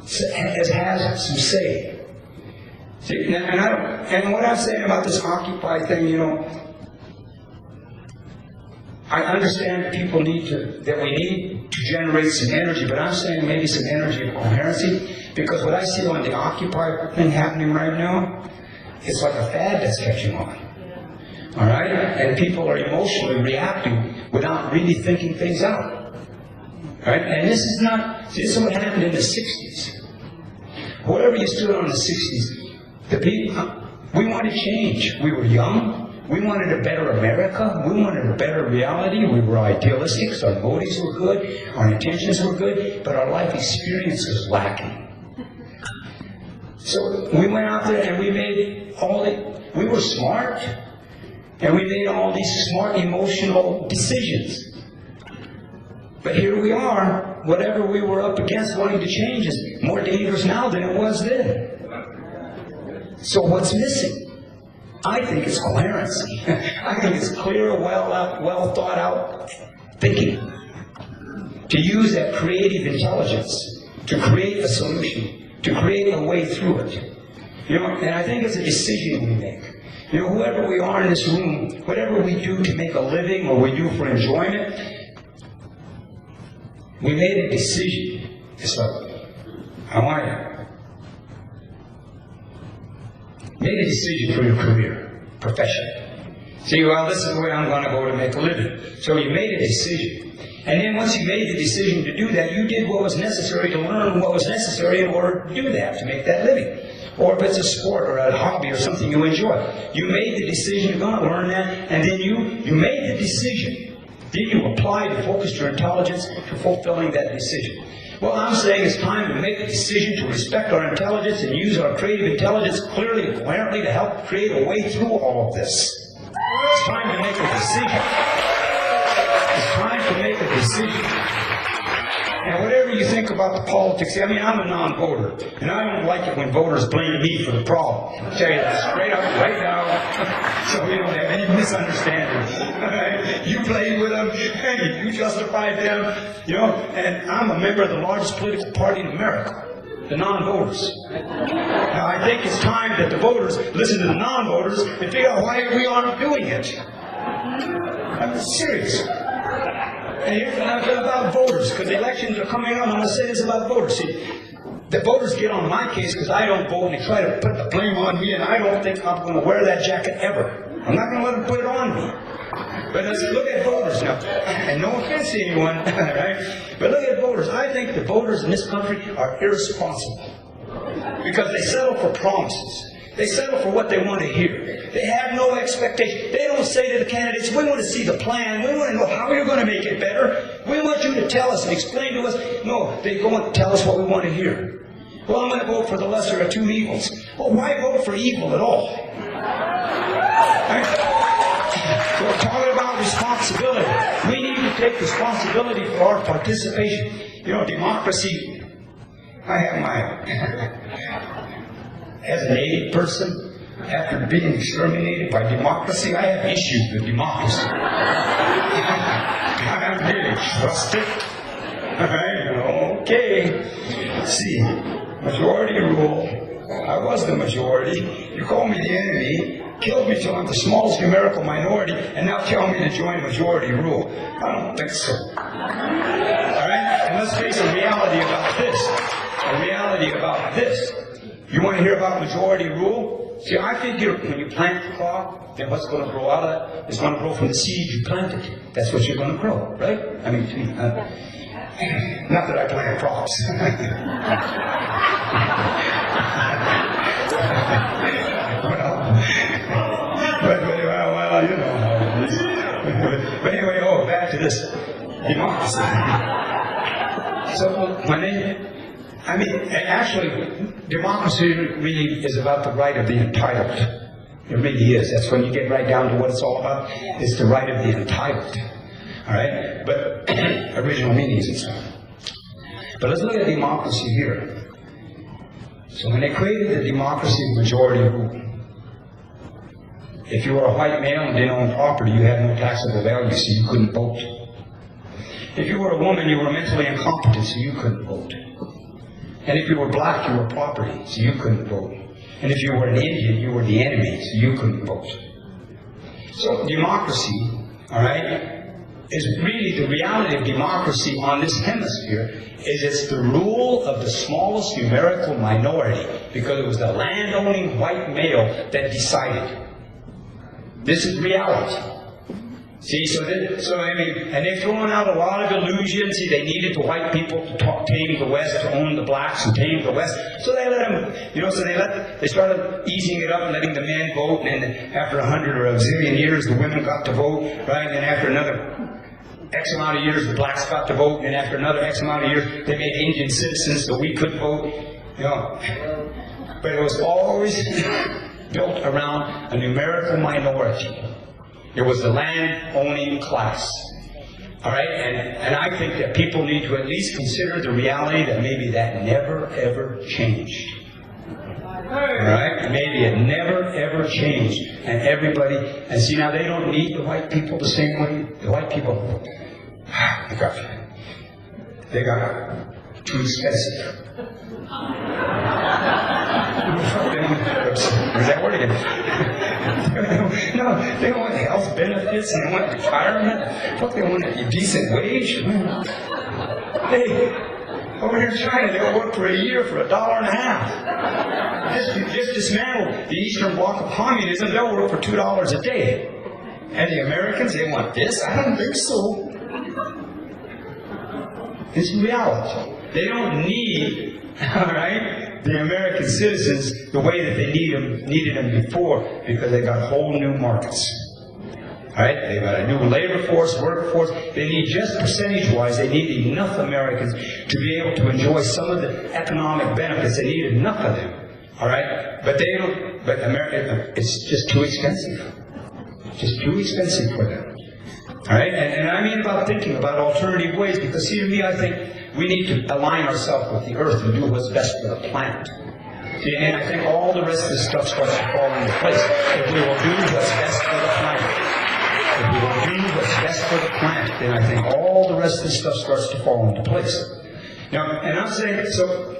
It has some say. See, and what I'm saying about this Occupy thing, you know, I understand that we need to generate some energy, but I'm saying maybe some energy of coherency, because what I see on the Occupy thing happening right now, it's like a fad that's catching on. All right? And people are emotionally reacting without really thinking things out. All right? And this is what happened in the 60s. Whatever you stood on in the 60s, the people, we wanted change. We were young. We wanted a better America. We wanted a better reality. We were idealistic. So our motives were good. Our intentions were good. But our life experience was lacking. So we went out there and we made we were smart. And we made all these smart emotional decisions. But here we are, whatever we were up against wanting to change is more dangerous now than it was then. So what's missing? I think it's coherency. I think it's clear, well thought out thinking. To use that creative intelligence to create a solution, to create a way through it. You know, and I think it's a decision we make. You know, whoever we are in this room, whatever we do to make a living or we do for enjoyment, we made a decision. It's like, I want to. Made a decision for your career, profession. See, well, this is the way I'm going to go to make a living. So you made a decision. And then once you made the decision to do that, you did what was necessary to learn what was necessary in order to do that, to make that living. Or if it's a sport or a hobby or something you enjoy. You made the decision, you're going to learn that, and then you made the decision. Then you applied and focused your intelligence to fulfilling that decision. Well, I'm saying it's time to make a decision to respect our intelligence and use our creative intelligence clearly and coherently to help create a way through all of this. It's time to make a decision. It's time to make a decision. And whatever you think about the politics, I mean, I'm a non-voter, and I don't like it when voters blame me for the problem. I'll tell you that straight up right now, so we don't have any misunderstandings. You played with them, and you justified them, you know, and I'm a member of the largest political party in America, the non-voters. Now, I think it's time that the voters listen to the non-voters and figure out why we aren't doing it. I'm serious. And here's about voters, because the elections are coming up. I'm going to say this about voters. See, the voters get on my case because I don't vote, and they try to put the blame on me, and I don't think I'm going to wear that jacket ever. I'm not going to let them put it on me. But let's look at voters now. And no offense to anyone, right? But look at voters. I think the voters in this country are irresponsible because they settle for promises. They settle for what they want to hear. They have no expectation. They don't say to the candidates, we want to see the plan. We want to know how you're going to make it better. We want you to tell us and explain to us. No, they go and tell us what we want to hear. Well, I'm going to vote for the lesser of two evils. Well, why vote for evil at all? Right? We're talking about responsibility. We need to take responsibility for our participation. You know, democracy. I have my... As a Native person, after being exterminated by democracy, I have issues with democracy. I don't really trust it. Okay. See, majority rule. I was the majority. You call me the enemy, killed me till I'm the smallest numerical minority, and now tell me to join majority rule. I don't think so. All right? And let's face a reality about this. A reality about this. You want to hear about majority rule? See, I figure when you plant the crop, then what's going to grow out of it is going to grow from the seed you planted. That's what you're going to grow, right? I mean, not that I plant crops. well, you know how it is. But anyway, back to this democracy. So actually, democracy really is about the right of the entitled. It really is. That's when you get right down to what it's all about. It's the right of the entitled. All right? But original meanings and stuff. But let's look at democracy here. So when they created the democracy of majority rule, if you were a white male and didn't own property, you had no taxable value, so you couldn't vote. If you were a woman, you were mentally incompetent, so you couldn't vote. And if you were black, you were property, so you couldn't vote. And if you were an Indian, you were the enemy, so you couldn't vote. So democracy, all right, is really the reality of democracy on this hemisphere is it's the rule of the smallest numerical minority because it was the landowning white male that decided. This is reality. See, and they're throwing out a lot of illusions. See, they needed the white people to tame the West, to own the blacks and tame the West. So they let them, they started easing it up and letting the men vote. And then after 100 or a zillion years, the women got to vote, right? And then after another X amount of years, the blacks got to vote. And after another X amount of years, they made Indian citizens so we could vote. But it was always built around a numerical minority. It was the land-owning class. All right? And I think that people need to at least consider the reality that maybe that never, ever changed. All right? Maybe it never, ever changed. And everybody, and see, now they don't need the white people the same way. The white people, they got too expensive. Is that word again? No, they want health benefits and they want retirement. Fuck, they want a decent wage. Hey, over here in China, they'll work for a year for $1.50. Just dismantle the Eastern Bloc of communism, they'll work for $2 a day. And the Americans, they want this? I don't think so. It's reality. They don't need, all right, the American citizens the way that they needed them before because they got whole new markets. All right, they've got a new labor force, workforce. They need just percentage-wise, they need enough Americans to be able to enjoy some of the economic benefits. They need enough of them. All right, but they don't. But America, it's just too expensive. Just too expensive for them. All right, and I mean about thinking about alternative ways because, see, to me, I think we need to align ourselves with the earth and do what's best for the planet. See, and I think all the rest of this stuff starts to fall into place. If we will do what's best for the planet, if we will do what's best for the planet, then I think all the rest of this stuff starts to fall into place. Now, and I'm saying, so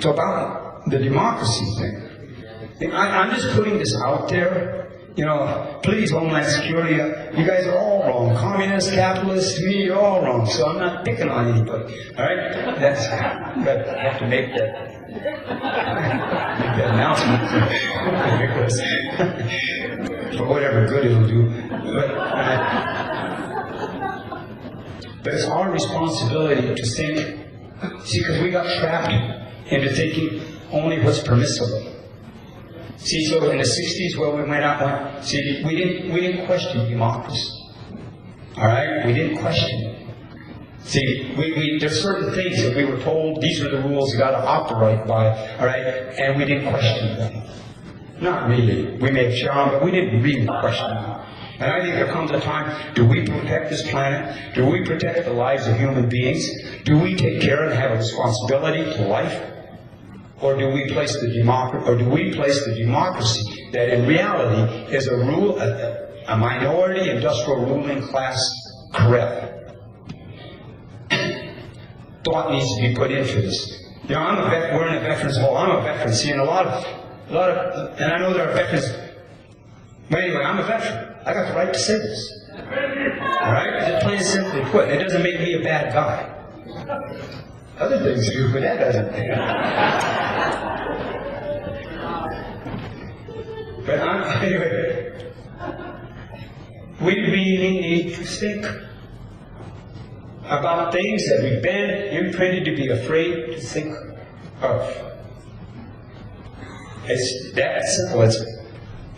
about the democracy thing, I'm just putting this out there. Please, Homeland Security, you guys are all wrong. Communists, capitalists, to me, you're all wrong. So I'm not picking on anybody. All right? But I have to make that announcement. For whatever good it'll do. But it's our responsibility to think. See, because we got trapped into thinking only what's permissible. See, so in the 60s, where we went out, see, we didn't question democracy. All right? We didn't question it. See, there's certain things that we were told, these are the rules you got to operate by, all right? And we didn't question them. Not really. We may have shown, but we didn't really question them. And I think there comes a time, do we protect this planet? Do we protect the lives of human beings? Do we take care and have a responsibility to life? Or do we place the democracy that in reality is a minority industrial ruling class correct? Thought needs to be put into this. We're in a veterans hall. I'm a veteran. Seeing a lot of, and I know there are veterans. But anyway, I'm a veteran. I got the right to say this. All right? Just plain and simply put. It doesn't make me a bad guy. Other things do, but that doesn't. But anyway, we really need to think about things that we've been imprinted to be afraid to think of. It's that simple. It's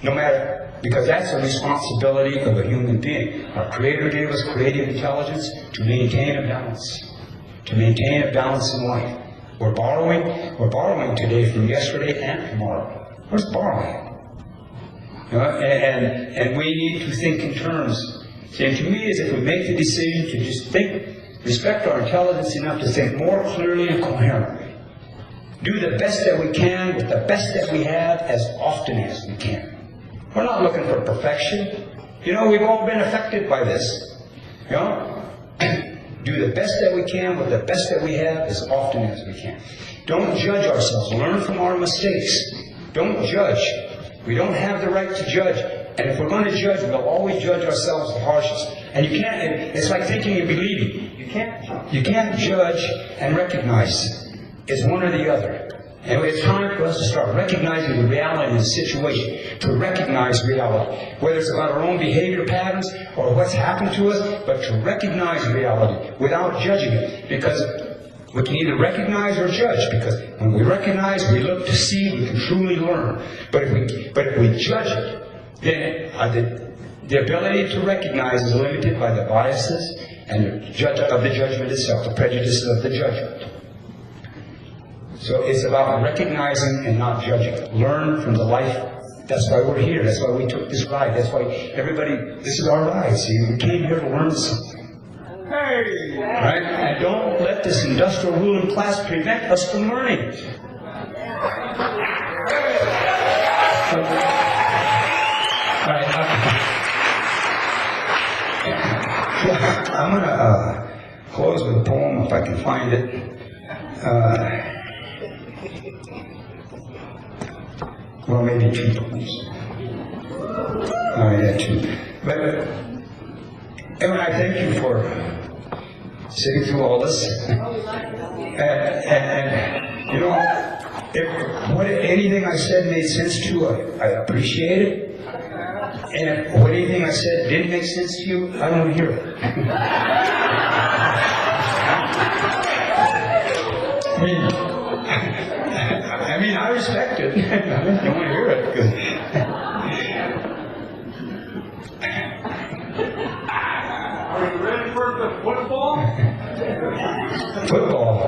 no matter, because that's a responsibility of a human being. Our Creator gave us creative intelligence to maintain a balance. To maintain a balance in life. We're borrowing today from yesterday and tomorrow. We're just borrowing. And we need to think in terms. And to me, is if we make the decision to just think, respect our intelligence enough to think more clearly and coherently. do the best that we can with the best that we have as often as we can. We're not looking for perfection. You know, we've all been affected by this. You know? Do the best that we can with the best that we have as often as we can. Don't judge ourselves. Learn from our mistakes. Don't judge. We don't have the right to judge. And if we're going to judge, we'll always judge ourselves the harshest. And you can't, it's like thinking and believing. You can't judge and recognize. It's one or the other. And it's time for us to start recognizing the reality of the situation, to recognize reality, whether it's about our own behavior patterns or what's happened to us, but to recognize reality without judging it. Because we can either recognize or judge, because when we recognize, we look to see, we can truly learn. But if we judge it, then the ability to recognize is limited by the biases and the judgment itself, the prejudices of the judgment. So it's about recognizing and not judging. Learn from the life. That's why we're here. That's why we took this ride. That's why everybody, this is our ride. See, we came here to learn something. Hey! Right? And don't let this industrial ruling class prevent us from learning. I'm going to close with a poem if I can find it. Well, maybe two poems. Yeah, two. But anyway, I thank you for sitting through all this. And you know, if anything I said made sense to you, I appreciate it. And if anything I said didn't make sense to you, I don't want to hear it. I respect it. I don't want to hear it. Are you ready for the football? Football.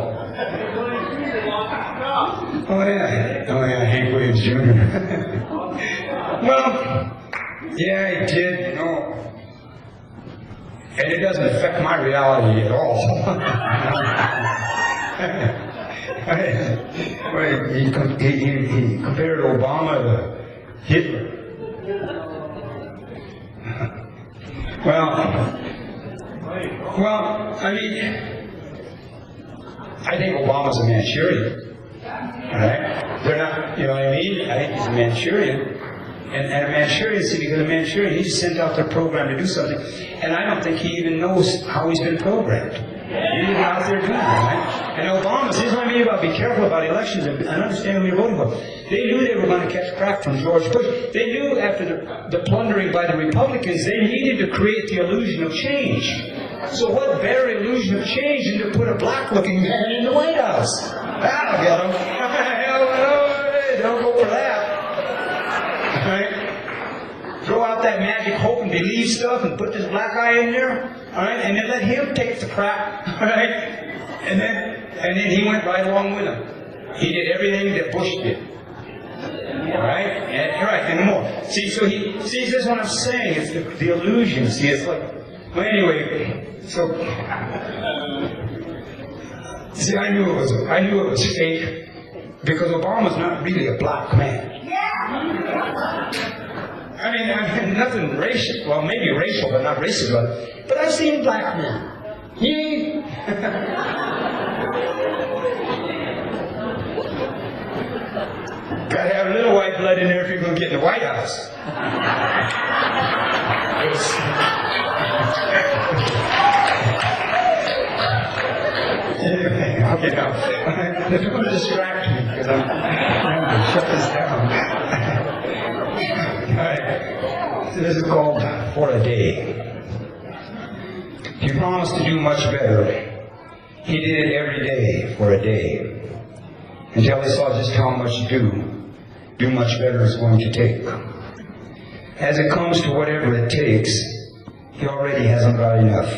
Oh yeah, Hank Williams Jr. Well, yeah, he did, you know. And it doesn't affect my reality at all. He compared Obama to Hitler. Well, I think Obama's a Manchurian. Right? They're not, you know what I mean? I think he's a Manchurian. And a Manchurian, see, because a Manchurian, he just sent out their program to do something. And I don't think he even knows how he's been programmed. He's out there doing it, right? And Obama, here's what I mean about be careful about elections and understand who you're voting for. They knew they were going to catch crap from George Bush. They knew after the plundering by the Republicans, they needed to create the illusion of change. So what better illusion of change than to put a black-looking man in the White House? That'll get them. Don't go for that. Right? Throw out that magic hope and believe stuff and put this black guy in there. All right, and then let him take the crap. All right, and then he went right along with him. He did everything that Bush did. All right, and more. See, so this is what I'm saying. It's the illusion. See, it's like. Well, anyway, so see, I knew it was fake because Obama's not really a black man. I mean, nothing racial. Well, maybe racial, but not racist. But I've seen black men. He. Gotta have a little white blood in there if you're going to get in the White House. Okay, now, don't distract me because I'm trying to shut this down. All right. So this is called For a Day. He promised to do much better. He did it every day for a day until he saw just how much do much better is going to take. As it comes to whatever it takes, he already hasn't got enough.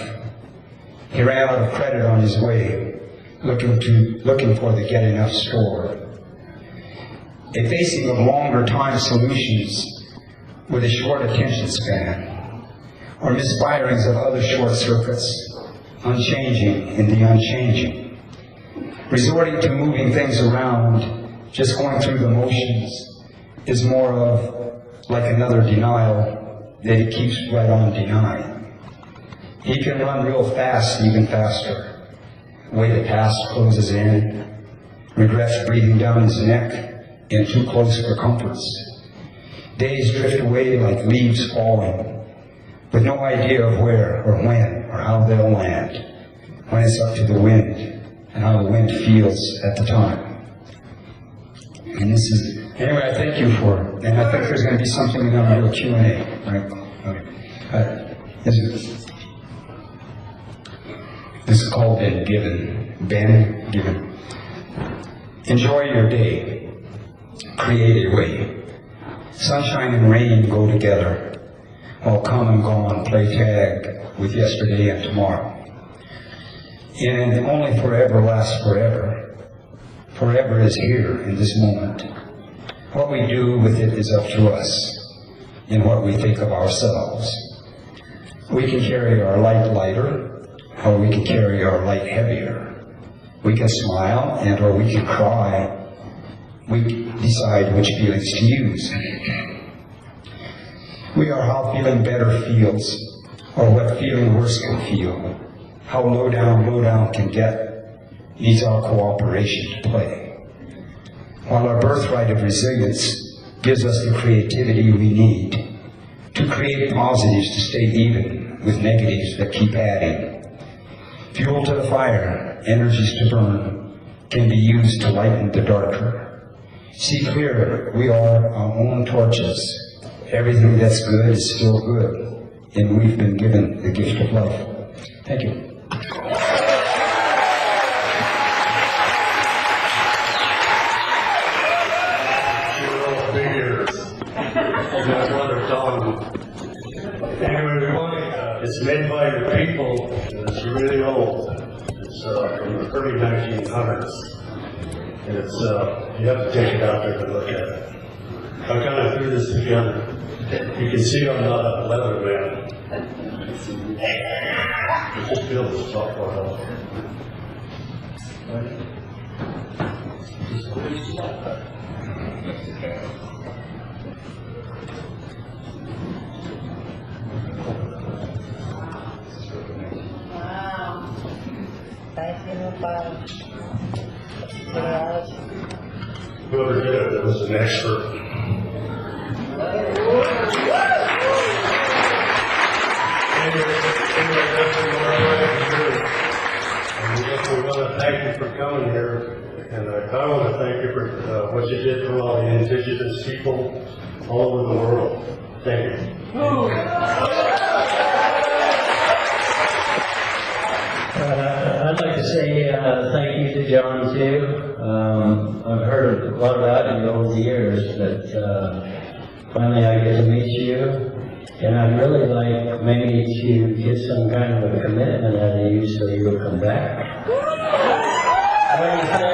He ran out of credit on his way, looking for the get enough store. A facing of longer time solutions with a short attention span, or misfirings of other short circuits, unchanging in the unchanging. Resorting to moving things around, just going through the motions, is more of like another denial that he keeps right on denying. He can run real fast, even faster. The way the past closes in, regrets breathing down his neck in too close for comforts. Days drift away like leaves falling, with no idea of where or when or how they'll land, when it's up to the wind and how the wind feels at the time. And this is, anyway, I thank you for, and I think there's going to be something in our little Q&A, right? Okay. This is called Been Given. Been Given. Enjoy your day. Create a way. Sunshine and rain go together, while come and gone play tag with yesterday and tomorrow. And only forever lasts forever. Forever is here in this moment. What we do with it is up to us, in what we think of ourselves. We can carry our light lighter, or we can carry our light heavier. We can smile and or we can cry. We decide which feelings to use. We are how feeling better feels, or what feeling worse can feel. How low down can get needs our cooperation to play. While our birthright of resilience gives us the creativity we need to create positives to stay even with negatives that keep adding. Fuel to the fire, energies to burn, can be used to lighten the darker. See clear, we are our own torches. Everything that's good is still good, and we've been given the gift of life. Thank you. Anyway, it's made by the people, and it's really old. It's from the early 1900s. And it's, you have to take it out there to look at it. I kind of threw this together. You can see I'm not a leather man. I just feel the software out there. Whoever did it was an expert. We want to thank you for coming here, and I want to thank you for what you did for all the indigenous people all over the world. Thank you. I'd like to say thank you to John too. I've heard a lot about you over the years, but finally I get to meet you. And I'd really like maybe to get some kind of a commitment out of you so you'll come back. What do you think?